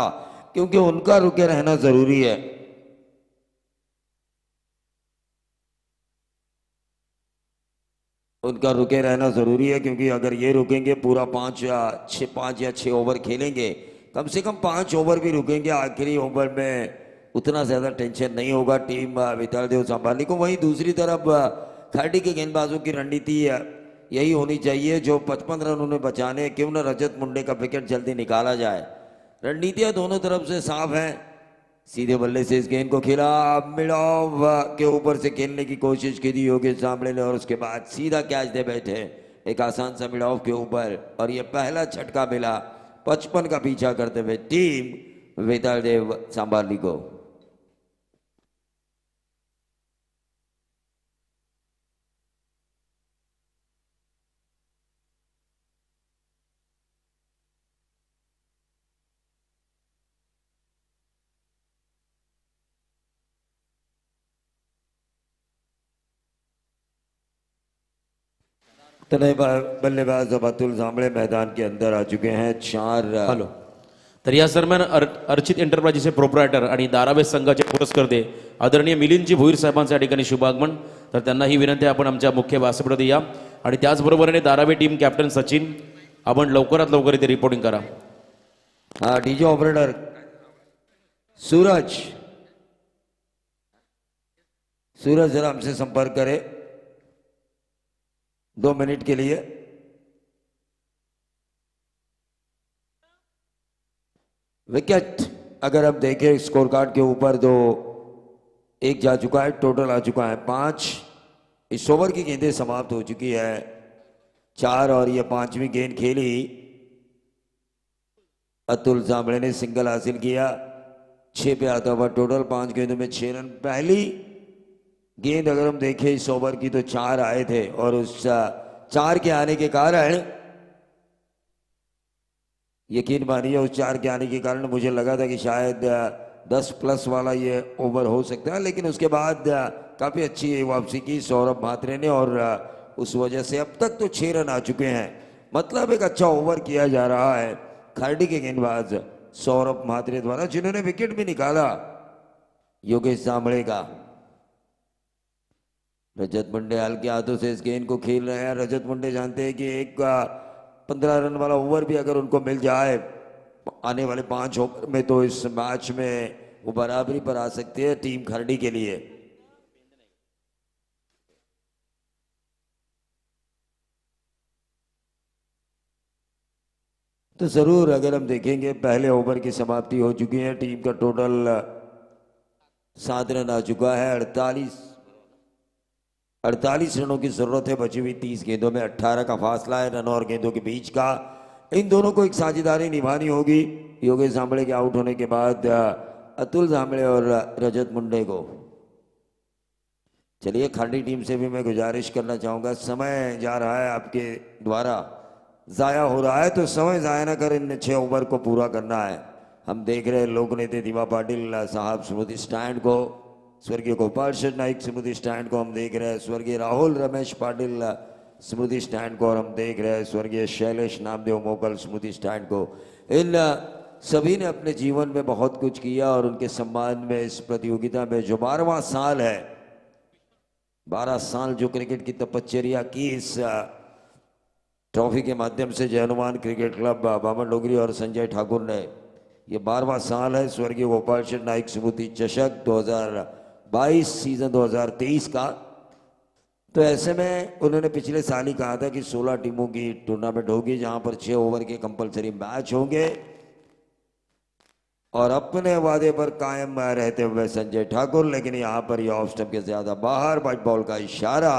क्योंकि उनका रुके रहना जरूरी है. उनका रुके रहना जरूरी है क्योंकि अगर ये रुकेंगे पूरा 5 या 6 ओवर खेलेंगे. कम से कम 5 ओवर भी रुकेंगे. आखिरी ओवर में उतना ज्यादा टेंशन नहीं होगा टीम वितालदेव सांबाली को. वहीं दूसरी तरफ खाड़ी के गेंदबाजों की रणनीति यही होनी चाहिए जो 55 रन उन्हें बचाने. क्यों न रजत मुंडे का विकेट जल्दी निकाला जाए. रणनीतियां दोनों तरफ से साफ हैं. सीधे बल्ले से इस गेंद को खेला. मिड ऑफ के ऊपर से खेलने की कोशिश की थी योगेश जांभळे ने और उसके बाद सीधा कैच दे बैठे एक आसान सा मिड ऑफ के ऊपर और ये पहला झटका मिला 55 का पीछा करते हुए टीम वितालदेव सांबाली को. तने बल्लेबाज अतुल जांभळे मैदान के अंदर आ चुके हैं. 4 हॅलो. तर या दरम्यान अर्चित एंटरप्राइजेसचे प्रोप्रायटर आणि दारावे संघाचे पुरस्कर्ते आदरणीय मिलिंदजी भोईर साहेबांचं या ठिकाणी शुभागमन. तर त्यांना ही विनंती आहे आपण आमच्या मुख्य व्यासपीठावर या आणि त्याचबरोबरीने दारावे टीम कॅप्टन सचिन आपण लवकरात लवकर इथे रिपोर्टिंग करा. हाँ डीजे ऑपरेटर सूरज. सूरज जरा हमसे संपर्क करे 2 मिनट के लिए. विकेट अगर हम देखें स्कोर कार्ड के ऊपर तो 1 जा चुका है. टोटल आ चुका है 5. इस ओवर की गेंदें समाप्त हो चुकी है 4 और ये 5वीं गेंद खेली. अतुल जांभळे ने सिंगल हासिल किया. 6 पे आता हुआ टोटल 5 गेंदों में 6 रन. पहली गेंद अगर हम देखें इस ओवर की तो 4 आए थे और उस 4 के आने के कारण यकीन मानिए उस 4 के आने के कारण मुझे लगा था कि शायद 10 प्लस वाला ये ओवर हो सकता है लेकिन उसके बाद काफी अच्छी वापसी की सौरभ म्हात्रे ने और उस वजह से अब तक तो 6 रन आ चुके हैं. मतलब एक अच्छा ओवर किया जा रहा है खाड़ी के गेंदबाज सौरभ म्हात्रे द्वारा जिन्होंने विकेट भी निकाला योगेश जांभळे का. रजत मुंडे हल्के हाथों से इस गेंद को खेल रहे हैं। रजत मुंडे जानते हैं कि एक 15 रन वाला ओवर भी अगर उनको मिल जाए आने वाले 5 ओवर में तो इस मैच में वो बराबरी पर आ सकती है टीम खरड़ी के लिए। तो जरूर अगर हम देखेंगे पहले ओवर की समाप्ति हो चुकी है। टीम का टोटल 7 रन आ चुका है। 48 रनों की जरूरत है बची हुई 30 गेंदों में। 18 का फासला है रन और गेंदों के बीच का। इन दोनों को एक साझेदारी निभानी होगी योगेश जांभळे के आउट होने के बाद अतुल जांभळे और रजत मुंडे को। चलिए खरड़ी टीम से भी मैं गुजारिश करना चाहूंगा, समय जा रहा है आपके द्वारा जाया हो रहा है तो समय जाया ना कर इन 6 ओवर को पूरा करना है। हम देख रहे हैं लोक नेता दीवा पाटिल साहब स्मृति स्टैंड को, स्वर्गीय गोपाल शेठ नाइक स्मृति स्टैंड को हम देख रहे हैं, स्वर्गीय राहुल रमेश पाटिल स्मृति स्टैंड को, और हम देख रहे हैं स्वर्गीय शैलेश नामदेव मोकल स्मृति स्टैंड को। इन सभी ने अपने जीवन में बहुत कुछ किया और उनके सम्मान में इस प्रतियोगिता में जो 12वां साल है, 12 साल जो क्रिकेट की तपश्चर्या की इस ट्रॉफी के माध्यम से जय हनुमान क्रिकेट क्लब बामन डोगरी और संजय ठाकुर ने, ये 12वां साल है स्वर्गीय गोपाल शेठ नाइक स्मृति चषक 2022 सीजन 2023 का। तो ऐसे में उन्होंने पिछले साल ही कहा था कि 16 टीमों की टूर्नामेंट होगी जहां पर 6 ओवर के कंपलसरी मैच होंगे, और अपने वादे पर कायम रहते हुए संजय ठाकुर, लेकिन यहां पर ये ऑफ स्टंप के ज्यादा बाहर, व्हाइट बॉल का इशारा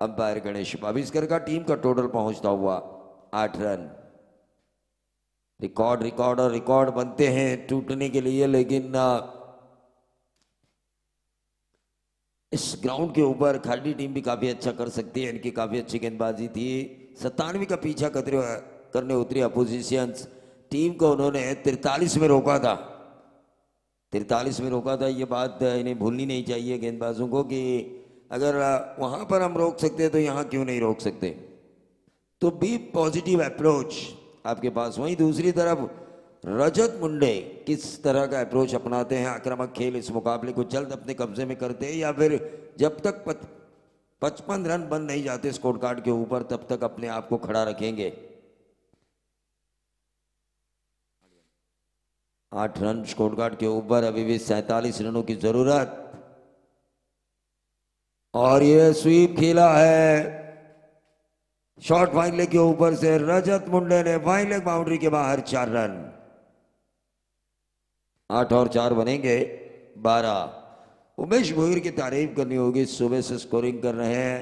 अंपायर गणेश बाविस्कर का। टीम का टोटल पहुंचता हुआ 8 रन। रिकॉर्ड और रिकॉर्ड बनते हैं टूटने के लिए, लेकिन इस ग्राउंड के ऊपर खरड़ी टीम भी काफी अच्छा कर सकती है। इनकी काफी अच्छी गेंदबाजी थी। 97 का पीछा करने उतरी अपोजिशन टीम को उन्होंने 43 में रोका था। 43 में रोका था। ये बात इन्हें भूलनी नहीं चाहिए गेंदबाजों को कि अगर वहां पर हम रोक सकते हैं तो यहां क्यों नहीं रोक सकते। तो बी पॉजिटिव अप्रोच आपके पास। वहीं दूसरी तरफ रजत मुंडे किस तरह का अप्रोच अपनाते हैं। आक्रामक खेल इस मुकाबले को जल्द अपने कब्जे में करते हैं या फिर जब तक 55 रन बन नहीं जाते स्कोर कार्ड के ऊपर तब तक अपने आप को खड़ा रखेंगे। 8 रन स्कोर कार्ड के ऊपर, अभी भी 47 रनों की जरूरत। और ये स्वीप खेला है शॉर्ट फाइन लेग के ऊपर से रजत मुंडे ने, फाइन लेग बाउंड्री के बाहर 4 रन। 8 और 4 बनेंगे 12। उमेश भोईर की तारीफ करनी होगी, सुबह से स्कोरिंग कर रहे हैं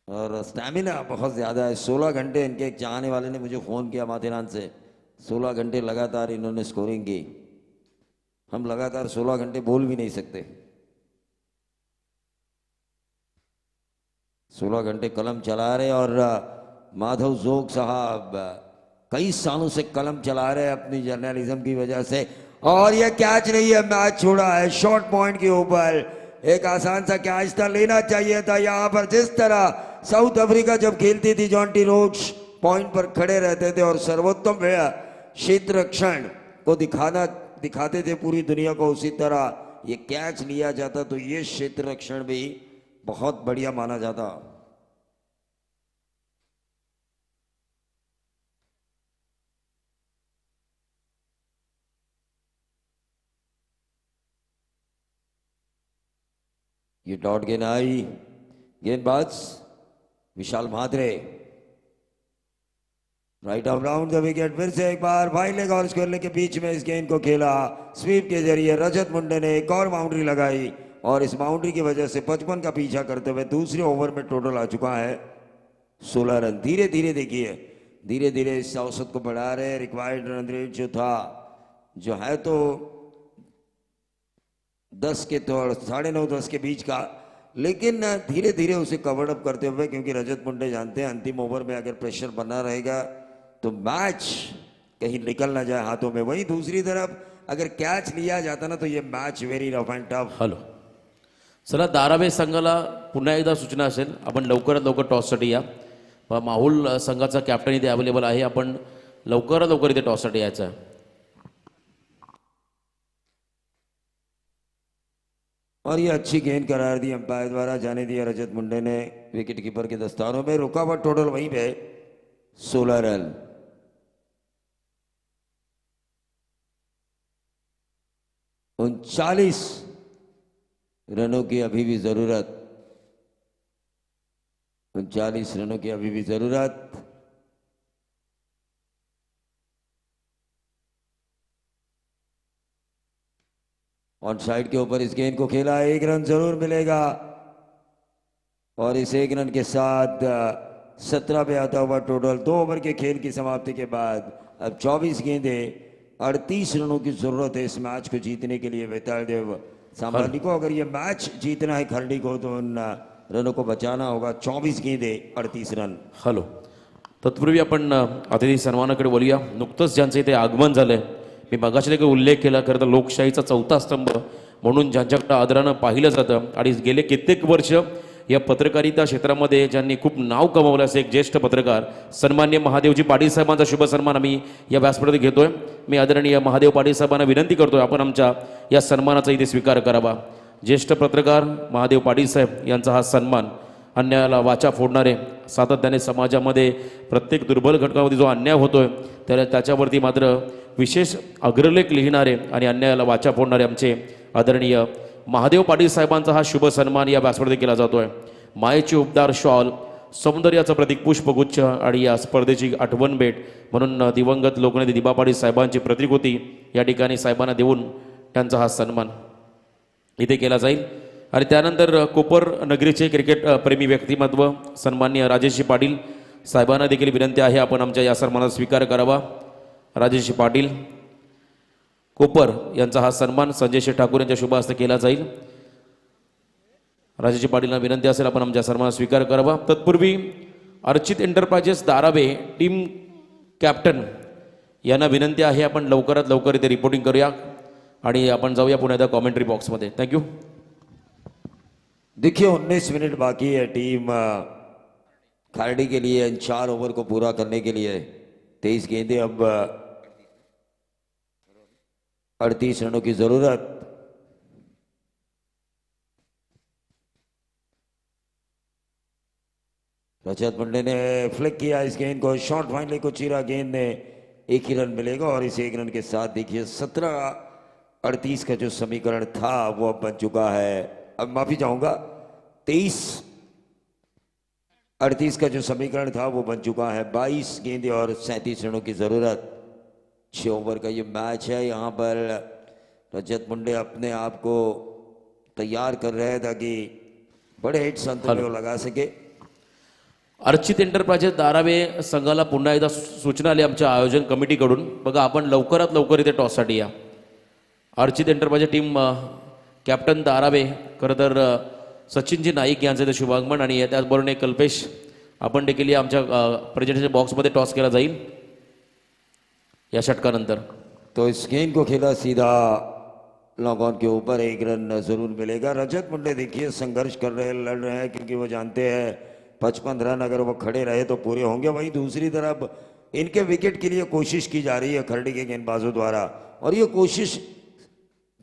और स्टैमिना बहुत ज्यादा है। 16 घंटे इनके एक चाहने वाले ने मुझे फोन किया माथेरान से, 16 घंटे लगातार इन्होंने स्कोरिंग की। हम लगातार 16 घंटे बोल भी नहीं सकते। 16 घंटे कलम चला रहे और माधव जोग साहब कई सालों से कलम चला रहे हैं अपनी जर्नलिज्म की वजह से। और ये कैच नहीं है, मैच छोड़ा है शॉर्ट पॉइंट के ऊपर। एक आसान सा कैच था, लेना चाहिए था यहाँ पर। जिस तरह साउथ अफ्रीका जब खेलती थी जॉन्टी रोड्स पॉइंट पर खड़े रहते थे और सर्वोत्तम क्षेत्र रक्षण को दिखाते थे पूरी दुनिया को, उसी तरह ये कैच लिया जाता तो ये क्षेत्र रक्षण भी बहुत बढ़िया माना जाता। ये डॉट गेंद आई, गेंदबाज Vishal Mhatre right off round the wicket. फिर से एक बार फाइन लेग और स्क्वायर के बीच में इस गेंद को खेला स्वीप के जरिए। रजत मुंडे ने एक और बाउंड्री लगाई और इस बाउंड्री की वजह से 55 का पीछा करते हुए दूसरे ओवर में टोटल आ चुका है 16 रन। धीरे धीरे देखिए, धीरे धीरे इस औसत को बढ़ा रहे। रिक्वायर्ड रन रेट जो था जो है तो 10 के तो 9.5-10 के बीच का, लेकिन धीरे धीरे उसे कवर अप करते हुए, क्योंकि रजत मुंडे जानते हैं अंतिम ओवर में अगर प्रेशर बना रहेगा तो मैच कहीं निकल ना जाए हाथों में। वहीं दूसरी तरफ अगर कैच लिया जाता ना तो ये match very rough end tough. Hello, चला धारावे संघाला पुन्हा एकदा सूचना असेल, आपण लवकरात लवकर टॉससाठी या। माहुल संघाचा कॅप्टन इथे अवेलेबल आहे, आपण लवकरात लवकर इथे टॉससाठी यायचं आहे। और ये अच्छी गेंद करार दी अंपायर द्वारा, जाने दिया रजत मुंडे ने विकेट कीपर के दस्तानों में। रुकावट टोटल वहीं पे 16 रन। उनचालीस रनों की अभी भी जरूरत, 39 रनों की अभी भी जरूरत। ऑन साइड के ऊपर इस गेंद को खेला, 1 रन जरूर मिलेगा और इस 1 रन के साथ 17 पे आता हुआ टोटल। 2 ओवर के खेल की समाप्ति के बाद अब 24 गेंदें, 38 रनों की जरूरत है इस मैच को जीतने के लिए वेतालदेव सांबानी को। अगर ये मैच जीतना है खरडी को तो उन रनों को बचाना होगा। 24 गेंदें 38 रन। हॅलो, तत्पूर्वी आपण अतिथी सन्मानाकडे बोलूया. नुकतंच ज्यांचं इथे आगमन झालंय, मी मगाशी देखील उल्लेख केला, खरं तर लोकशाहीचा चौथा स्तंभ म्हणून ज्यांच्याकडे आदरानं पाहिलं जातं आणि गेले कित्येक वर्ष या पत्रकारिता क्षेत्रामध्ये ज्यांनी खूप नाव कमावलं असे एक ज्येष्ठ पत्रकार सन्मान्य महादेवजी पाटील साहेबांचा शुभ सन्मान आम्ही या व्यासपीठावर घेतोय. मी आदरणीय महादेव पाटील साहेबांना विनंती करतोय आपण आमच्या या सन्मानाचा इथे स्वीकार करावा. ज्येष्ठ पत्रकार महादेव पाटील साहेब यांचा हा सन्मान, अन्यायाला वाचा फोडणारे, सातत्याने समाजामध्ये प्रत्येक दुर्बल घटकामध्ये जो अन्याय होतोय त्याच्यावरती मात्र विशेष अग्रलेख लिहिणारे आणि अन्यायाला वाचा फोडणारे आमचे आदरणीय महादेव पाटील साहेबांचा हा शुभ सन्मान या व्यासपीठावर केला जातोय. मायेची उपदार शॉल, सौंदर्याचं प्रतीक पुष्पगुच्छ आणि या स्पर्धेची आठवण भेट म्हणून दिवंगत लोकनेते दिबा पाटील साहेबांची प्रतिकृती या ठिकाणी साहेबांना देऊन त्यांचा हा सन्मान इथे केला जाईल. आणि त्यानंतर कोपर नगरीचे क्रिकेट प्रेमी व्यक्तिमत्व सन्माननीय राजेशजी पाटील साहेबांना देखील विनंती आहे आपण आमच्या या सन्मानाचा स्वीकार करावा. राजेशजी पाटील कोपर यांचा हा सन्मान संजयशी ठाकूर यांच्या शुभ हस्ते केला जाईल. राजेशजी पाटीलना विनंती असेल आपण आमच्या सन्मान स्वीकार करावा. तत्पूर्वी अर्चित एंटरप्राइजेस धारावे टीम कॅप्टन यांना विनंती आहे आपण लवकरात लवकर इथे रिपोर्टिंग करूया आणि आपण जाऊया पुन्हा एकदा कॉमेंट्री बॉक्समध्ये. थँक्यू. देखिए 19 मिनट बाकी है टीम खारडी के लिए इन 4 ओवर को पूरा करने के लिए. 23 गेंदें, अब 38 रनों की जरूरत. रजत मुंडे ने फ्लिक किया इस गेंद को, शॉर्ट फाइनली को चीरा, गेंद ने 1 ही रन मिलेगा और इस 1 रन के साथ देखिए 17-38 का जो समीकरण था वो अब बन चुका है. अब माफी चाहूंगा, 23-38 का जो समीकरण था वो बन चुका है. 22 गेंदें और 37 रनों की जरूरत. 6 ओवर का ये मैच है. यहाँ पर रजत मुंडे अपने आप को तैयार कर रहे हैं ताकि बड़े हिट्स अंत में वो लगा सके. अर्चित एंटरप्राइजेस धारावे संघाला पुन्हा एकदा सूचना आली आमच्या आयोजन कमिटीकडून. बघा, आपण लवकरात लवकर इथे टॉससाठी या. अर्चित एंटरप्राइजेस टीम कॅप्टन धारावे, खरं तर सचिनजी नाईक यांचं ते शुभागमन आणि त्याचबरोबर कल्पेश आपण देखील आमच्या प्रेझेंटेशन बॉक्समध्ये टॉस केला जाईल या षटकानंतर. तो इस गेंद को खेला सीधा लॉन्ग ऑन के ऊपर, 1 रन जरूर मिलेगा. रजत मुंडे देखिए संघर्ष कर रहे हैं, लड़ रहे हैं, क्योंकि वो जानते हैं 55 रन अगर वो खड़े रहे तो पूरे होंगे. वहीं दूसरी तरफ इनके विकेट के लिए कोशिश की जा रही है खरडी के गेंदबाजों द्वारा, और ये कोशिश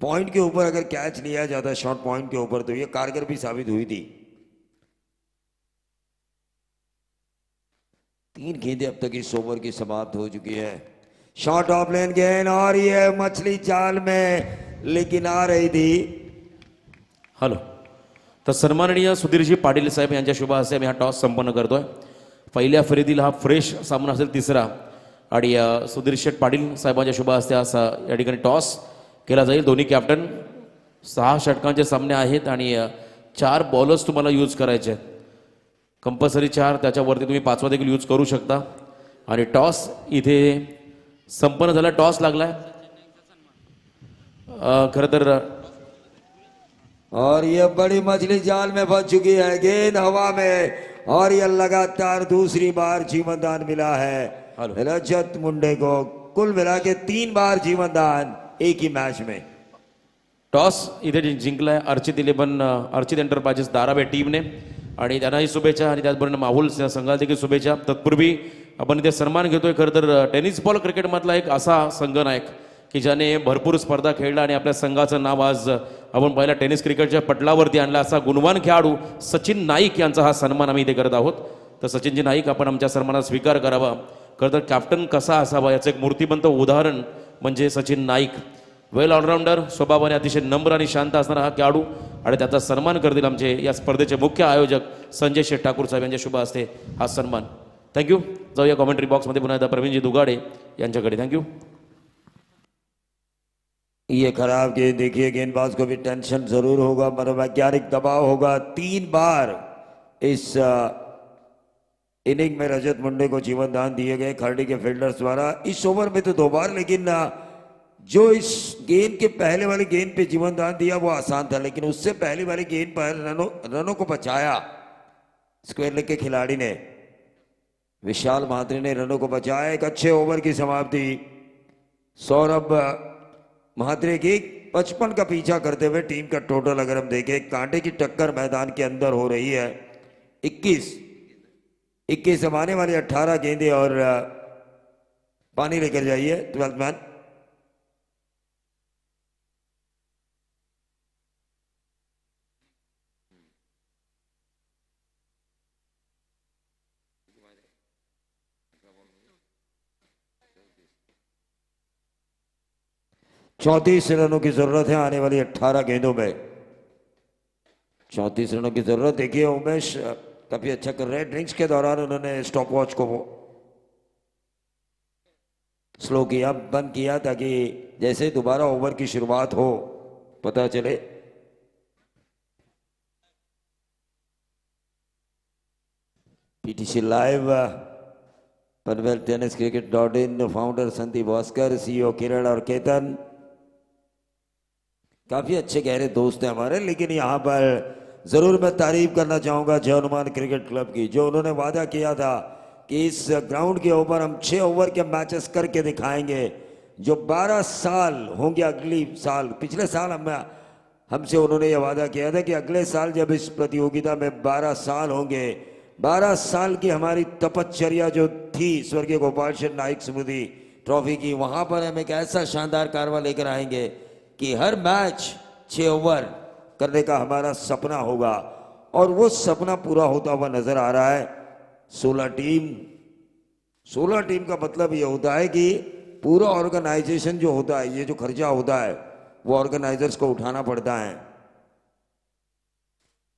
पॉइंट के ऊपर अगर कैच लिया जाता है शॉर्ट पॉइंट के ऊपर तो ये कारगर भी साबित हुई थी. 3 गेंदें अब तक इस ओवर की समाप्त हो चुकी है. शॉर्ट ऑफ लेन गेंद और ये मछली जाल में लेकिन आ रही थी. हॅलो, तर सन्माननीय सुधीरजी पाटील साहेब यांच्या शुभ हस्ते आम्ही हा टॉस संपन्न करतोय. पहिल्या फेरीतील हा फ्रेश सामना असेल तिसरा आणि सुधीर शेठ पाटील साहेबांच्या शुभ हस्ते असा या ठिकाणी टॉस केला जाईल. दोन्ही कॅप्टन 6 षटकांचे सामने आहेत आणि 4 बॉलर्स तुम्हाला यूज करायचे आहेत. कंपल्सरी 4, त्याच्यावरती तुम्ही 5वा देखील यूज करू शकता. आणि टॉस इथे संपन्न झाला. टॉस लागलाय खरं तर, और ये बड़ी मछली जाल में फंस चुकी है. गेंद हवा में और ये लगातार दूसरी बार जीवन दान मिला है रजत मुंडे को. कुल मिला के 3 बार जीवन दान एक ही मैच में. टॉस इथे जिंकलाय अर्चित एंटरप्राइजेस धारावे टीमने आणि त्यांनाही शुभेच्छा आणि त्याचबरोबर माहुल संघाला देखील शुभेच्छा. तत्पूर्वी आपण इथे सन्मान घेतोय खरं तर टेनिस बॉल क्रिकेटमधला एक असा संघनायक की ज्याने भरपूर स्पर्धा खेळला आणि आपल्या संघाचं नाव आज आपण पहिला टेनिस क्रिकेटच्या पटलावरती आणला असा गुणवान खेळाडू सचिन नाईक यांचा हा सन्मान आम्ही इथे करत आहोत. तर सचिनजी नाईक आपण आमच्या सन्मानाचा स्वीकार करावा. खरं तर कॅप्टन कसा असावा याचं एक मूर्तिमंत उदाहरण म्हणजे सचिन नाईक. वेल ऑलराऊंडर, स्वभावाने अतिशय नम्र आणि शांत असणारा हा खेळाडू आणि त्याचा सन्मान करतील आमचे या स्पर्धेचे मुख्य आयोजक संजय शेठ ठाकूर साहेब यांच्या शुभ हस्ते हा सन्मान. थँक्यू. जाऊया कॉमेंट्री बॉक्समध्ये पुन्हा एकदा प्रवीणजी दुगाडे यांच्याकडे. थँक्यू. ये खराब गेंद देखिए, गेंदबाज को भी टेंशन जरूर होगा, मनोवैज्ञानिक दबाव होगा. 3 बार इस इनिंग में रजत मुंडे को जीवन दान दिए गए खर्डी के फील्डर्स द्वारा. इस ओवर में तो 2 बार, लेकिन जो इस गेंद के पहले वाली गेंद पे जीवन दान दिया वो आसान था, लेकिन उससे पहली वाली गेंद पर रनों को बचाया स्क्वायर लेग के खिलाड़ी ने. विशाल महात्री ने रनों को बचाया. एक अच्छे ओवर की समाप्ति. सौरभ महात्रे की 55 का पीछा करते हुए टीम का टोटल अगर हम देखें, कांटे की टक्कर मैदान के अंदर हो रही है. 21 आने वाली 18 गेंदें और पानी लेकर जाइए 12th मैन. चौंतीस रनों की जरूरत है आने वाली 18 गेंदों में. 34 रनों की जरूरत. देखिए उमेश काफी अच्छा कर रहे हैं. ड्रिंक्स के दौरान उन्होंने स्टॉप वॉच को स्लो किया, बंद किया, ताकि जैसे दोबारा ओवर की शुरुआत हो पता चले. PTC live, Panvel tennis cricket, founder Sandeep Bhaskar, CEO Kiran और केतन. काफी अच्छे गहरे दोस्त हैं हमारे. लेकिन यहाँ पर जरूर मैं तारीफ करना चाहूंगा जय हनुमान क्रिकेट क्लब की, जो उन्होंने वादा किया था कि इस ग्राउंड के ऊपर हम 6 ओवर के मैचेस करके दिखाएंगे. जो 12 साल होंगे अगली साल, पिछले साल हमसे उन्होंने यह वादा किया था कि अगले साल जब इस प्रतियोगिता में 12 साल होंगे, 12 साल की हमारी तपश्चर्या जो थी स्वर्गीय गोपाल शेठ नाइक स्मृति ट्रॉफी की, वहां पर हम एक ऐसा शानदार कारवा लेकर आएंगे कि हर मैच 6 ओवर करने का हमारा सपना होगा. और वो सपना पूरा होता हुआ नजर आ रहा है. 16 टीम का मतलब ये होता है कि पूरा ऑर्गेनाइजेशन जो होता है, ये जो खर्चा होता है वो ऑर्गेनाइजर्स को उठाना पड़ता है.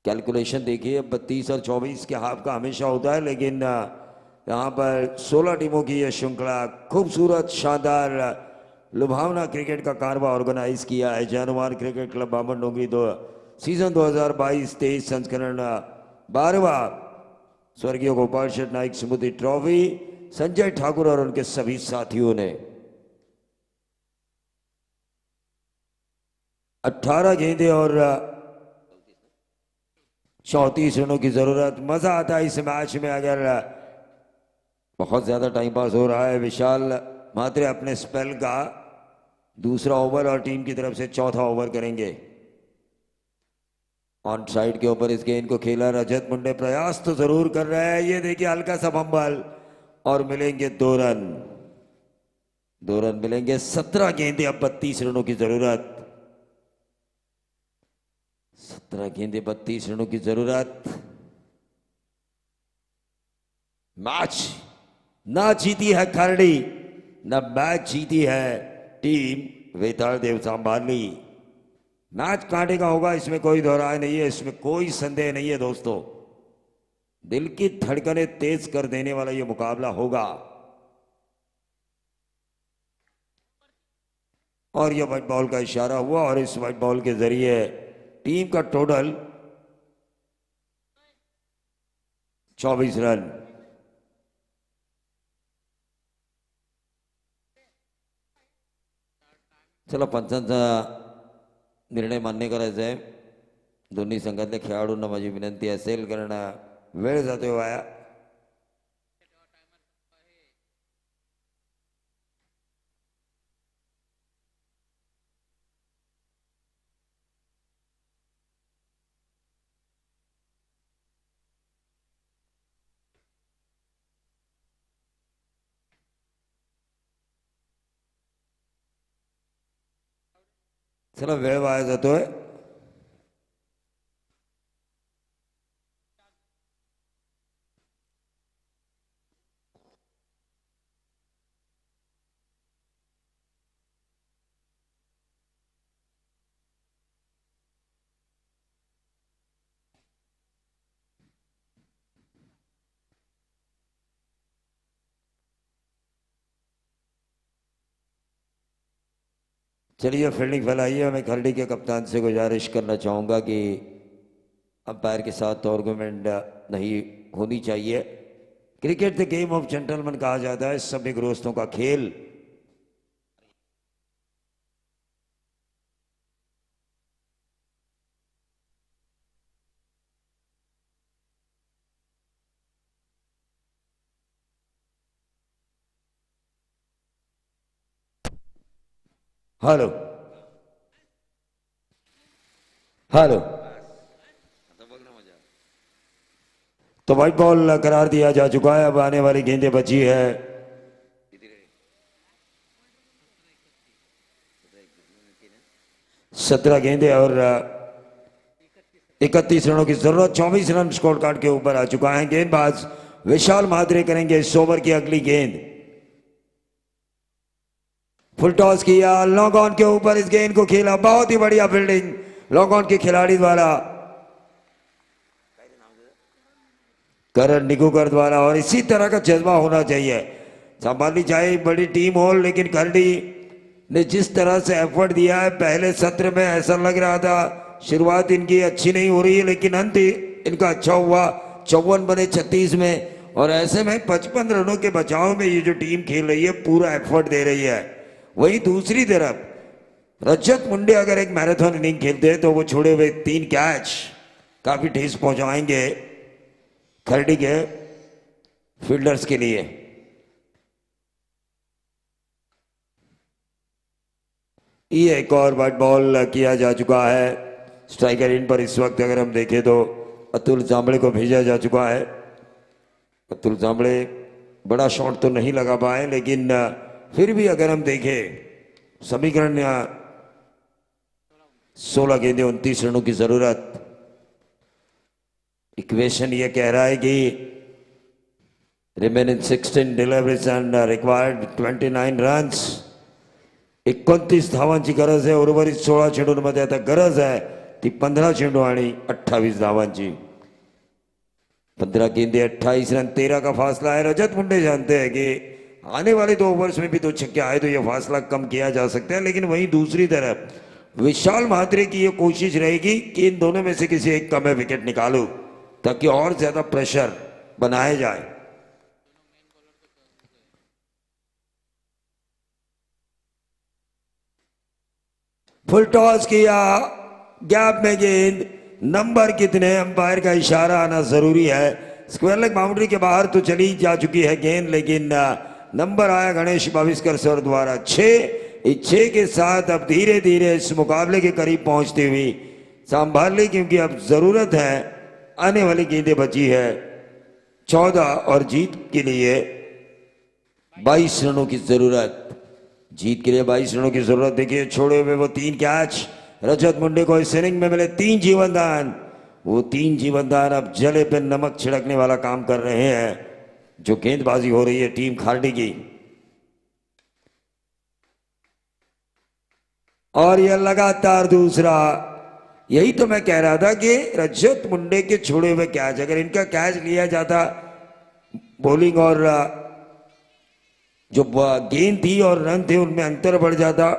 कैलकुलेशन देखिए, 32 और 24 के हाफ का हमेशा होता है, लेकिन यहाँ पर 16 टीमों की यह श्रृंखला खूबसूरत, शानदार, लुभावना क्रिकेट का कारवा ऑर्गेनाइज किया है जय हनुमान क्रिकेट क्लब बामन डोंगरी. सीजन 2022-23 संस्करण 12वां स्वर्गीय गोपाल शेठ नाइक स्मृति ट्रॉफी संजय ठाकुर और उनके सभी साथियों ने. 18 गेंदें और 34 रनों की जरूरत. मजा आता है इस मैच में. अगर बहुत ज्यादा टाइम पास हो रहा है. विशाल महात्रे अपने स्पेल का दूसरा ओवर और टीम की तरफ से चौथा ओवर करेंगे. ऑन साइड के ऊपर इस गेंद को खेला रजत मुंडे. प्रयास तो जरूर कर रहे हैं. ये देखिए हल्का सा फंबल और मिलेंगे 2 रन. 2 रन मिलेंगे. 17 गेंदें, अब 32 रनों की जरूरत. 17 गेंदें, 32 रनों की जरूरत. मैच ना जीती है खर्डी, न मैच जीती है टीम वेताल देव सांभाली. मैच कांटे का होगा, इसमें कोई दोहराए नहीं है, इसमें कोई संदेह नहीं है दोस्तों. दिल की धड़कनें तेज कर देने वाला यह मुकाबला होगा. और यह व्हाइट बॉल का इशारा हुआ और इस व्हाइट बॉल के जरिए टीम का टोटल 24 रन. चला पंचांचा निर्णय मान्य करायचा आहे. दोन्ही संघातल्या खेळाडूंना माझी विनंती असेल, कारण वेळ जातोय वाया. चला वेळ वाया जातोय. चलिए फील्डिंग फैलाइए। मैं खरडी के कप्तान से गुजारिश करना चाहूँगा कि अंपायर के साथ आर्गुमेंट नहीं होनी चाहिए। Cricket the game of gentleman कहा जाता है, सभी दोस्तों का खेल। Hello hello. तो व्हाइट बॉल करार दिया जा चुका है। अब आने वाली गेंदें बची है 17 गेंदें और 31 रनों की जरूरत। 24 रन स्कोर कार्ड के ऊपर आ चुका है। गेंदबाज विशाल माद्रे करेंगे इस ओवर की अगली गेंद। फुल टॉस किया, लॉन्ग ऑन के ऊपर इस गेंद को खेला। बहुत ही बढ़िया फील्डिंग लॉन्ग ऑन के खिलाड़ी द्वारा, करण निगुकर द्वारा। और इसी तरह का जज्बा होना चाहिए। संभालनी चाहिए बड़ी टीम हो, लेकिन खरडी ने जिस तरह से एफर्ट दिया है पहले सत्र में, ऐसा लग रहा था शुरुआत इनकी अच्छी नहीं हो रही है, लेकिन अंत इनका अच्छा हुआ। 54 बने 36 में, और ऐसे में 55 रनों के बचाव में ये जो टीम खेल रही है पूरा एफर्ट दे रही है। वही दूसरी तरफ रजत मुंडे अगर एक मैराथन इनिंग खेलते हैं तो वो छोड़े हुए 3 कैच काफी ठेस पहुंचाएंगे खरडी के फील्डर्स के लिए। ये एक और वाइट बॉल किया जा चुका है। स्ट्राइकर इन पर इस वक्त अगर हम देखें तो अतुल जांबड़े को भेजा जा चुका है। अतुल जांबड़े बड़ा शॉट तो नहीं लगा पाए, लेकिन फिर भी अगर हम देखें समीकरण 16 गेंदें 29 रनों की जरूरत। इक्वेशन ये कह रहा है कि remaining 16 deliveries end required 29 runs. 29 धावांची गरज आहे। उर्वरित 16 चेंडूंमध्ये आता गरज आहे ती 15 चेंडू आणि 28 धावांची। 15 गेंदे 28 रन, 13 का फासला है। रजत मुंडे जानते हैं कि आने वाले 2 ओवर्स में भी 2 छक्के आए तो यह फासला कम किया जा सकता है, लेकिन वहीं दूसरी तरफ विशाल महात्रे की यह कोशिश रहेगी कि इन दोनों में से किसी एक का मैं विकेट निकालूं ताकि और ज्यादा प्रेशर बनाया जाए। फुल टॉस किया, गैप में गेंद। नंबर कितने, अंपायर का इशारा आना जरूरी है। स्क्वायर लेग बाउंड्री के बाहर तो चली जा चुकी है गेंद, लेकिन नंबर आया गणेश भाविस्कर सर द्वारा 6। इस 6 के साथ अब धीरे धीरे इस मुकाबले के करीब पहुंचती हुई संभाल ली, क्योंकि अब जरूरत है। आने वाली गेंदें बची है 14 और जीत के लिए 22 रनों की जरूरत। जीत के लिए 22 रनों की जरूरत। देखिए छोड़े हुए वो 3 कैच रजत मुंडे को इस इनिंग में मिले। 3 जीवनदान, वो 3 जीवनदान अब जले पे नमक छिड़कने वाला काम कर रहे हैं जो गेंदबाजी हो रही है टीम खारडी की। और यह लगातार दूसरा। यही तो मैं कह रहा था कि रजत मुंडे के छोड़े हुए कैच, अगर इनका कैच लिया जाता, बॉलिंग और जो गेंद थी और रन थे उनमें अंतर बढ़ जाता,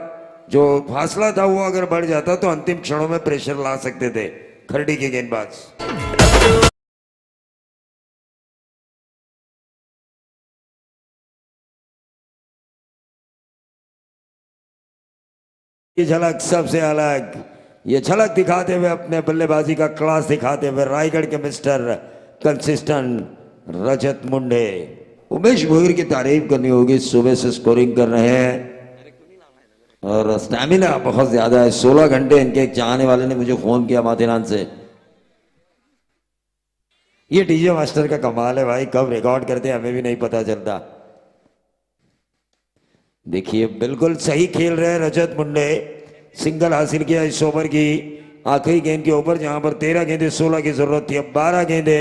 जो फासला था वो अगर बढ़ जाता तो अंतिम क्षणों में प्रेशर ला सकते थे खरडी के गेंदबाज। ये झलक सबसे अलग, ये झलक दिखाते हुए अपने बल्लेबाजी का क्लास दिखाते हुए रायगढ़ के मिस्टर कंसिस्टेंट रजत मुंडे। उमेश भोईर की तारीफ करनी होगी, सुबह से स्कोरिंग कर रहे हैं और स्टैमिना बहुत ज्यादा है। 16 घंटे इनके एक चाहने वाले ने मुझे फोन किया माथेरान से। ये डीजे मास्टर का कमाल है भाई, कब रिकॉर्ड करते हैं हमें भी नहीं पता चलता। देखिए बिल्कुल सही खेल रहे हैं रजत मुंडे। सिंगल हासिल किया इस ओवर की आखिरी गेंद के ऊपर, जहां पर 13 गेंदे 16 की जरूरत थी, अब 12 गेंदे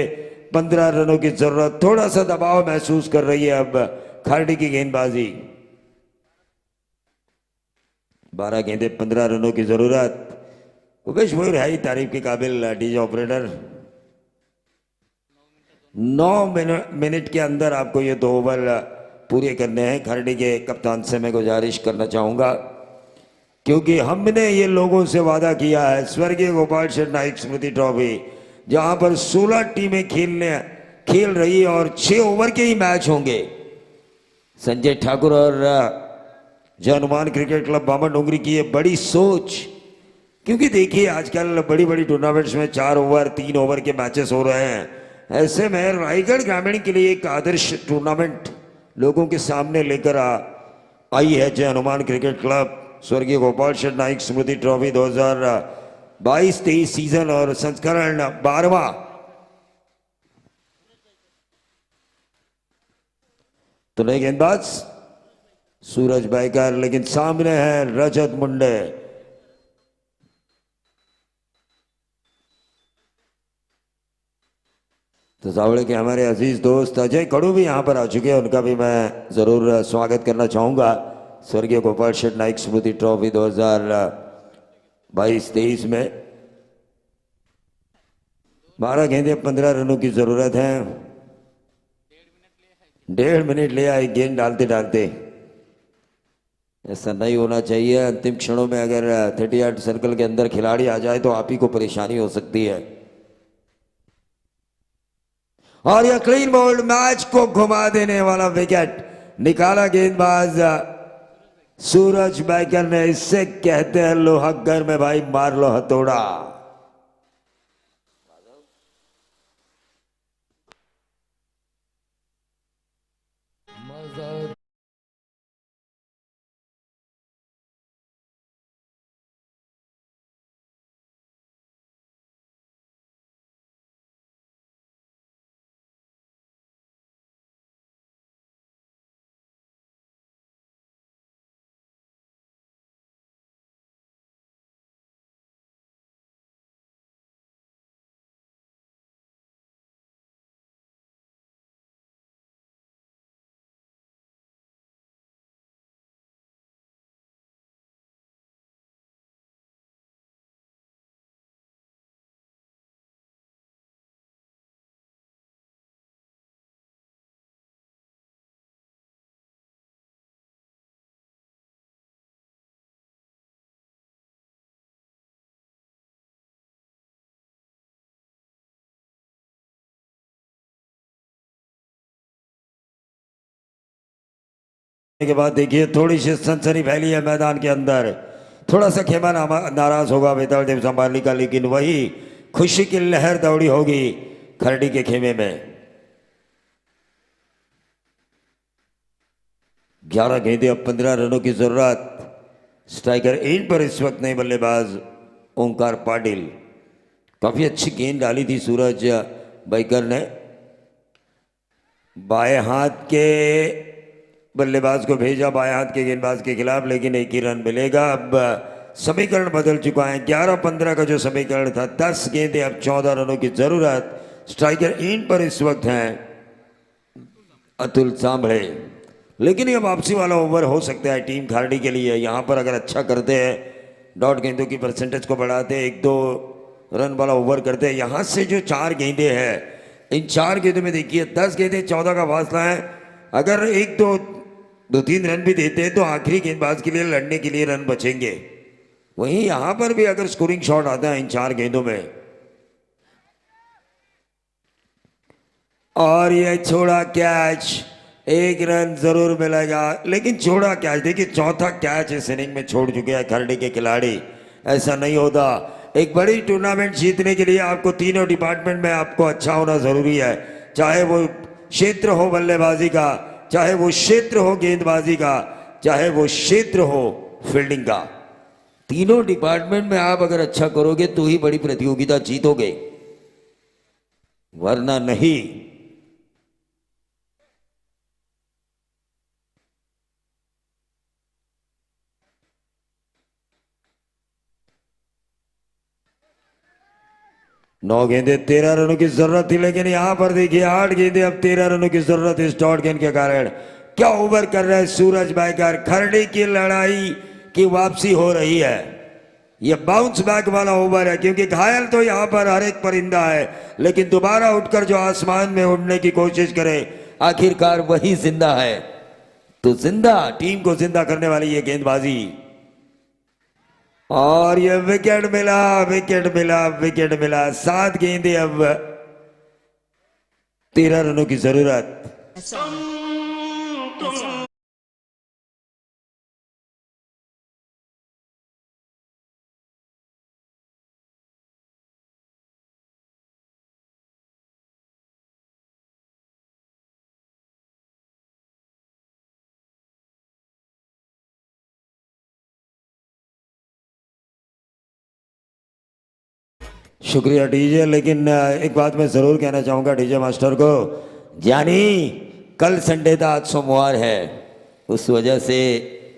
15 रनों की जरूरत। थोड़ा सा दबाव महसूस कर रही है अब खारडी की गेंदबाजी। 12 गेंदे 15 रनों की जरूरत। उमेश भोईर है ही तारीफ के काबिल डीजे ऑपरेटर। 9 मिनट के अंदर आपको ये 2 ओवर पूरे करने हैं। खरडी के कप्तान से मैं गुजारिश करना चाहूंगा क्योंकि हमने ये लोगों से वादा किया है स्वर्गीय गोपाल शेठ नाइक स्मृति ट्रॉफी, जहां पर 16 टीमें खेल रही है और 6 ओवर के ही मैच होंगे। संजय ठाकुर और जय हनुमान क्रिकेट क्लब बामन डोंगरी की ये बड़ी सोच, क्योंकि देखिए आजकल बड़ी बड़ी टूर्नामेंट्स में 4 ओवर 3 ओवर के मैचेस हो रहे हैं। ऐसे में रायगढ़ ग्रामीण के लिए एक आदर्श टूर्नामेंट लोगों के सामने लेकर आई है जय हनुमान क्रिकेट क्लब स्वर्गीय गोपाल शेठ नाइक स्मृति ट्रॉफी 2022-23 सीजन और संस्करण 12वां। तो नए गेंदबाज सूरज बैकर, लेकिन सामने है रजत मुंडे। तो सावड़े के हमारे अजीज दोस्त अजय कड़ू भी यहां पर आ चुके हैं, उनका भी मैं जरूर स्वागत करना चाहूंगा स्वर्गीय गोपाल शेठ नाइक स्मृति ट्रॉफी 2022-23 में। 12 गेंदे 15 रनों की जरूरत है। 1.5 मिनट ले आए गेंद डालते डालते। ऐसा नहीं होना चाहिए। अंतिम क्षणों में अगर 30 सर्कल के अंदर खिलाड़ी आ जाए तो आप ही को परेशानी हो सकती है। और यह क्लीन बोल्ड मैच को घुमा देने वाला विकेट निकाला गेंदबाज सूरज बैकर ने। इससे कहते हैं लोहगर में भाई मार लो हथौड़ा। के बाद देखिए थोड़ी सी सनसनी फैली है मैदान के अंदर। थोड़ा सा खेमा नाराज होगा बेताल देव संभालने का, लेकिन वही खुशी की लहर दौड़ी होगी खरड़ी के खेमे में। 11 गेंदे अब 15 रनों की जरूरत। स्ट्राइकर एंड पर इस वक्त नहीं बल्लेबाज ओंकार पाटिल। काफी अच्छी गेंद डाली थी सूरज बैकर ने बाएं हाथ के बल्लेबाज को भेजा बाएं हाथ के गेंदबाज के खिलाफ, लेकिन एक ही रन मिलेगा। अब समीकरण बदल चुका है। 11-15 का जो समीकरण था 10 गेंदे अब 14 रनों की जरूरत। स्ट्राइकर एंड पर इस वक्त हैं अतुल सांभळे, लेकिन ये वापसी वाला ओवर हो सकता है टीम खारडी के लिए। यहां पर अगर अच्छा करते हैं, डॉट गेंदों की परसेंटेज को बढ़ाते, 1-2 रन वाला ओवर करते हैं। यहां से जो 4 गेंदे हैं, इन 4 गेंदों में देखिए 10 गेंदे 14 का फासला है। अगर 1-2-3 रन भी देते हैं तो आखिरी गेंदबाज के लिए लड़ने के लिए रन बचेंगे। वहीं यहां पर भी अगर स्कोरिंग शॉट आता है इन 4 गेंदों में, और यह छोड़ा कैच, 1 रन जरूर मिलेगा, लेकिन छोड़ा कैच। देखिए चौथा कैच इस इनिंग में छोड़ चुके हैं खरड़ी के खिलाड़ी। ऐसा नहीं होता। एक बड़ी टूर्नामेंट जीतने के लिए आपको तीनों डिपार्टमेंट में आपको अच्छा होना जरूरी है, चाहे वो क्षेत्र हो बल्लेबाजी का, चाहे वो क्षेत्र हो गेंदबाजी का, चाहे वो क्षेत्र हो फील्डिंग का। तीनों डिपार्टमेंट में आप अगर अच्छा करोगे तो ही बड़ी प्रतियोगिता जीतोगे, वरना नहीं। नौ गेंदे 13 रनों की जरूरत थी, लेकिन यहां पर देखिए 8 गेंदे अब 13 रनों की जरूरत इस डॉट गेंद के कारण। क्या ओवर कर रहे हैं सूरज बैकर। खरड़ी की लड़ाई की वापसी हो रही है। यह बाउंस बैक वाला ओवर है, क्योंकि घायल तो यहां पर हर एक परिंदा है, लेकिन दोबारा उठकर जो आसमान में उड़ने की कोशिश करे आखिरकार वही जिंदा है। तो जिंदा टीम को जिंदा करने वाली ये गेंदबाजी। और ये विकेट मिला, विकेट मिला, विकेट मिला। 7 गेंदें, अब 13 रनों की जरूरत। That's all. That's all. शुक्रिया डीजे। लेकिन एक बात मैं जरूर कहना चाहूंगा डीजे मास्टर को, जानी कल संडे था, आज सोमवार है, उस वजह से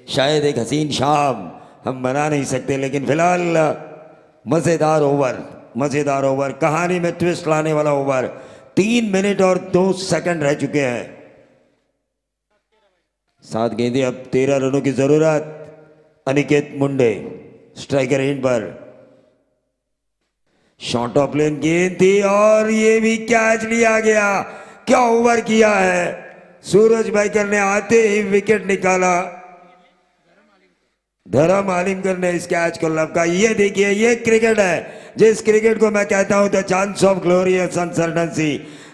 शायद एक हसीन शाम हम बना नहीं सकते। लेकिन फिलहाल मजेदार ओवर, मजेदार ओवर, कहानी में ट्विस्ट लाने वाला ओवर। 3 मिनट और 2 सेकंड रह चुके हैं। 7 गेंदें, अब 13 रनों की जरूरत। अनिकेत मुंडे स्ट्राइकर एंड पर, शॉर्ट ऑफ लेन गेंद थी और ये भी कैच लिया गया। क्या ओवर किया है सूरज बैकर ने, आते ही विकेट निकाला। धर्म आलिमकर ने इस कैच को लपका। ये देखिए, ये क्रिकेट है, जिस क्रिकेट को मैं कहता हूं the chance of glorious uncertainty.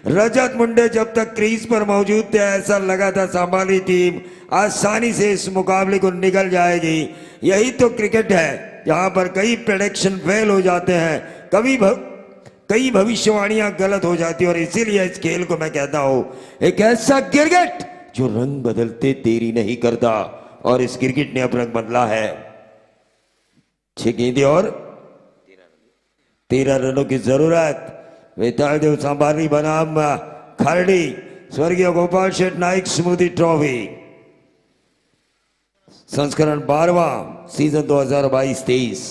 Rajat Munde जब तक क्रीज पर मौजूद थे, ऐसा लगा था संभाली टीम आसानी से इस मुकाबले को निकल जाएगी। यही तो क्रिकेट है, जहां पर कई प्रेडिक्शन फेल हो जाते हैं, कई भविष्यवाणियां गलत हो जाती है। और इसीलिए इस खेल को मैं कहता हूं एक ऐसा क्रिकेट जो रंग बदलते देरी नहीं करता, और इस क्रिकेट ने अब रंग बदला है। 6 गेंदें और 13 रनों की जरूरत। वेतालदेव संभाली बनाम खरड़ी, स्वर्गीय गोपाल शेठ नाइक स्मृति ट्रॉफी, संस्करण 12वां, सीजन 2022-23।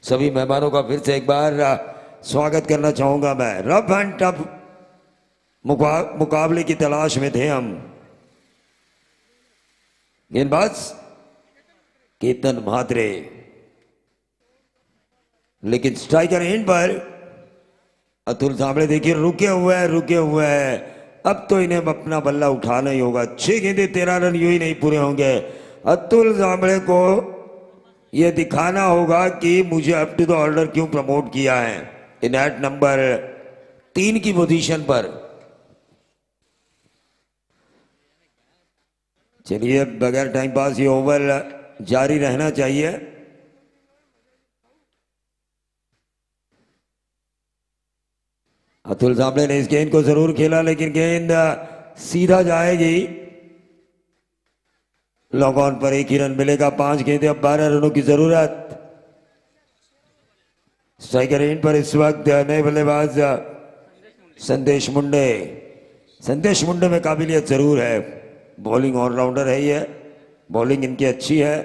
सभी मेहमानों का फिर से एक बार स्वागत करना चाहूंगा मैं। रफ एंड टफ मुकाबले की तलाश में थे हम। गेंदबाज केतन म्हात्रे, लेकिन स्ट्राइकर एंड पर अतुल सांबले देखिए रुके हुए हैं, रुके हुए हैं। अब तो इन्हें अपना बल्ला उठाना ही होगा। 6 गेंदें 13 रन यूं ही नहीं पूरे होंगे। अतुल सांबले को यह दिखाना होगा कि मुझे अप टू द ऑर्डर क्यों प्रमोट किया है। इन एट नंबर 3 की पोजीशन पर। चलिए, बगैर टाइम पास ये ओवर जारी रहना चाहिए। अतुल सांबले ने इस गेंद को जरूर खेला, लेकिन गेंद सीधा जाएगी। Long on per 1 he run मिलेगा। 5 गेंदें, अब 12 रनों की जरूरत। स्ट्राइकर एंड पर इस वक्त नए बल्लेबाज संदेश मुंडे। संदेश मुंडे में काबिलियत जरूर है, बॉलिंग ऑलराउंडर है ये, बॉलिंग इनकी अच्छी है।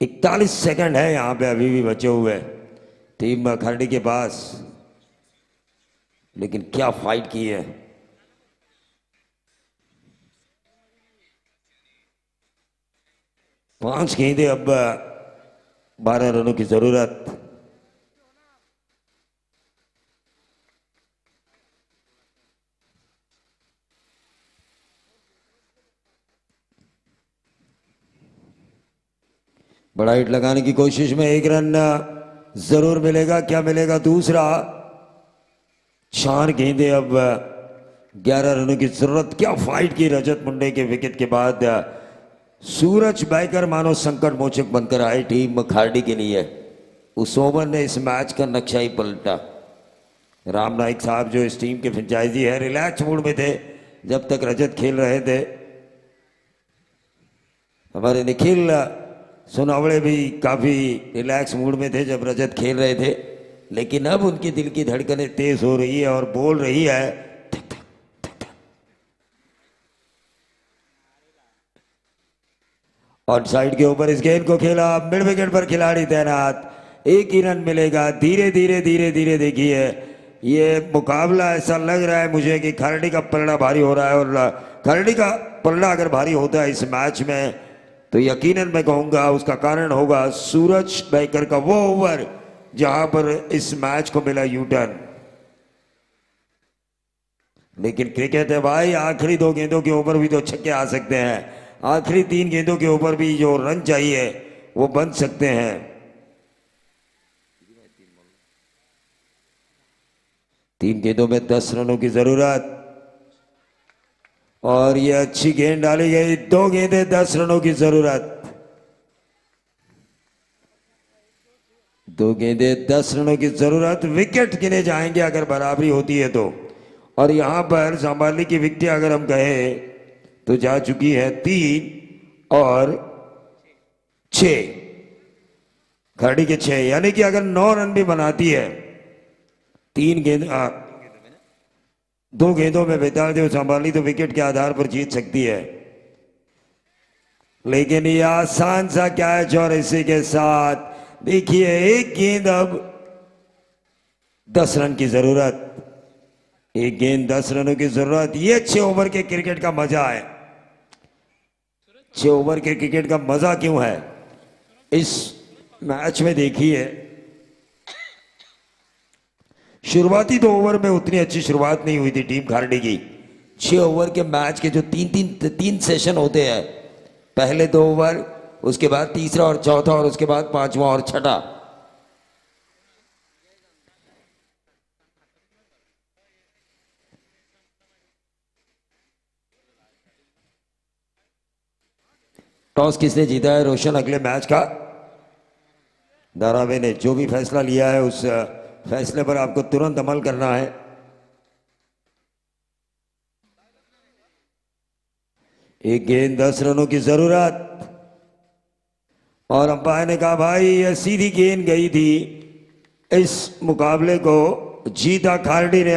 41 सेकंड है यहां पे अभी भी बचे हुए टीम खरड़ी के पास, लेकिन क्या फाइट की है। पांच गेंदें, अब 12 रनों की जरूरत। बड़ा हिट लगाने की कोशिश में 1 रन जरूर मिलेगा। क्या मिलेगा दूसरा? 4 गेंदें, अब 11 रनों की जरूरत। क्या फाइट की रजत मुंडे के विकेट के बाद। सूरज बैकर मानो संकट मोचक बनकर आए टीम खारडी के लिए। उस ओवर ने इस मैच का नक्शा ही पलटा। राम नाइक साहब जो इस टीम के फ्रेंचाइजी है, रिलैक्स मूड में थे जब तक रजत खेल रहे थे। हमारे निखिल सोनावड़े भी काफी रिलैक्स मूड में थे जब रजत खेल रहे थे, लेकिन अब उनकी दिल की धड़कनें तेज हो रही है और बोल रही है ऑन साइड के ऊपर। इस गेंद को खेला, मिड विकेट पर खिलाड़ी तैनात। 1 ही रन मिलेगा। धीरे धीरे धीरे धीरे देखिए, ये मुकाबला ऐसा लग रहा है मुझे कि खरड़ी का पलड़ा भारी हो रहा है। और खरड़ी का पलड़ा अगर भारी होता है इस मैच में, तो यकीनन मैं कहूंगा उसका कारण होगा सूरज बैकर का वो ओवर जहां पर इस मैच को मिला यू टर्न। लेकिन क्रिकेट है भाई, आखिरी 2 गेंदों के ऊपर भी तो छक्के आ सकते हैं। आखिरी 3 गेंदों के ऊपर भी जो रन चाहिए वो बन सकते हैं। 3 गेंदों में 10 रनों की जरूरत और ये अच्छी गेंद डाली गई। 2 गेंदें 10 रनों की जरूरत। 2 गेंदें 10 रनों की जरूरत। विकेट गिने जाएंगे अगर बराबरी होती है तो। और यहां पर जांबावली की विकेट अगर हम कहें तो जा चुकी है 3 और 6, खड़ी के 6, यानी कि अगर 9 रन भी बनाती है 2 गेंदों में बेताल देव संभाली तो विकेट के आधार पर जीत सकती है। लेकिन ये आसान सा कैच और इसी के साथ देखिए 1 गेंद अब 10 रन की जरूरत। 1 गेंद 10 रनों की जरूरत। ये 6 ओवर के क्रिकेट का मजा है। 6 ओवर के क्रिकेट का मजा क्यों है इस मैच में देखिए, शुरुआती 2 ओवर में उतनी अच्छी शुरुआत नहीं हुई थी टीम खारडी की। 6 ओवर के मैच के जो तीन सेशन होते हैं, पहले 2 ओवर, उसके बाद तीसरा और चौथा और उसके बाद 5वां और छठा। टॉस किसने जीता है रोशन अगले मैच का? धारावी ने। जो भी फैसला लिया है उस फैसले पर आपको तुरंत अमल करना है। एक गेंद 10 रनों की जरूरत और अंपायर ने कहा भाई ये सीधी गेंद गई थी। इस मुकाबले को जीता खारडी ने,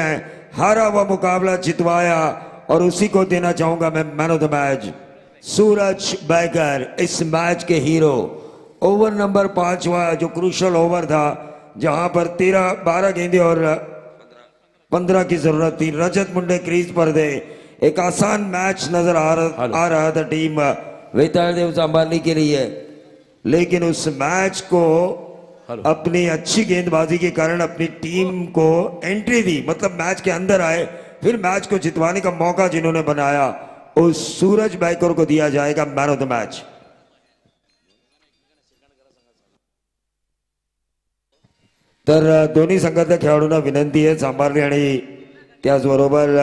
हारा हुआ मुकाबला जितवाया और उसी को देना चाहूंगा मैं man of the match. Suraj Baikar इस मैच के हीरो। ओवर नंबर 5वां जो क्रूशल ओवर था, जहां पर 12 गेंदें और 15 की जरूरत थी। रजत मुंडे क्रीज पर थे। एक आसान मैच नजर आ रहा था टीम वेतालदेव जांबावली के लिए, लेकिन उस मैच को अपनी अच्छी गेंदबाजी के कारण अपनी टीम को एंट्री दी, मतलब मैच के अंदर आए, फिर मैच को जितवाने का मौका जिन्होंने बनाया, उस सूरज बैकर को दिया जाएगा मैन ऑफ द मैच। तर दोन्ही संघातल्या खेळाडूंना विनंती आहे सांभारली आणि त्याचबरोबर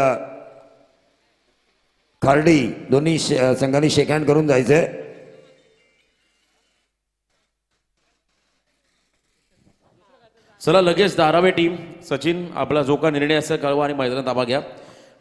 खार्डी दोन्ही संघांनी शेक हँड करून जायचंय। चला लगेच धारावे टीम, सचिन आपला जो का निर्णय असेल कळवा आणि मैदानात ताबा घ्या।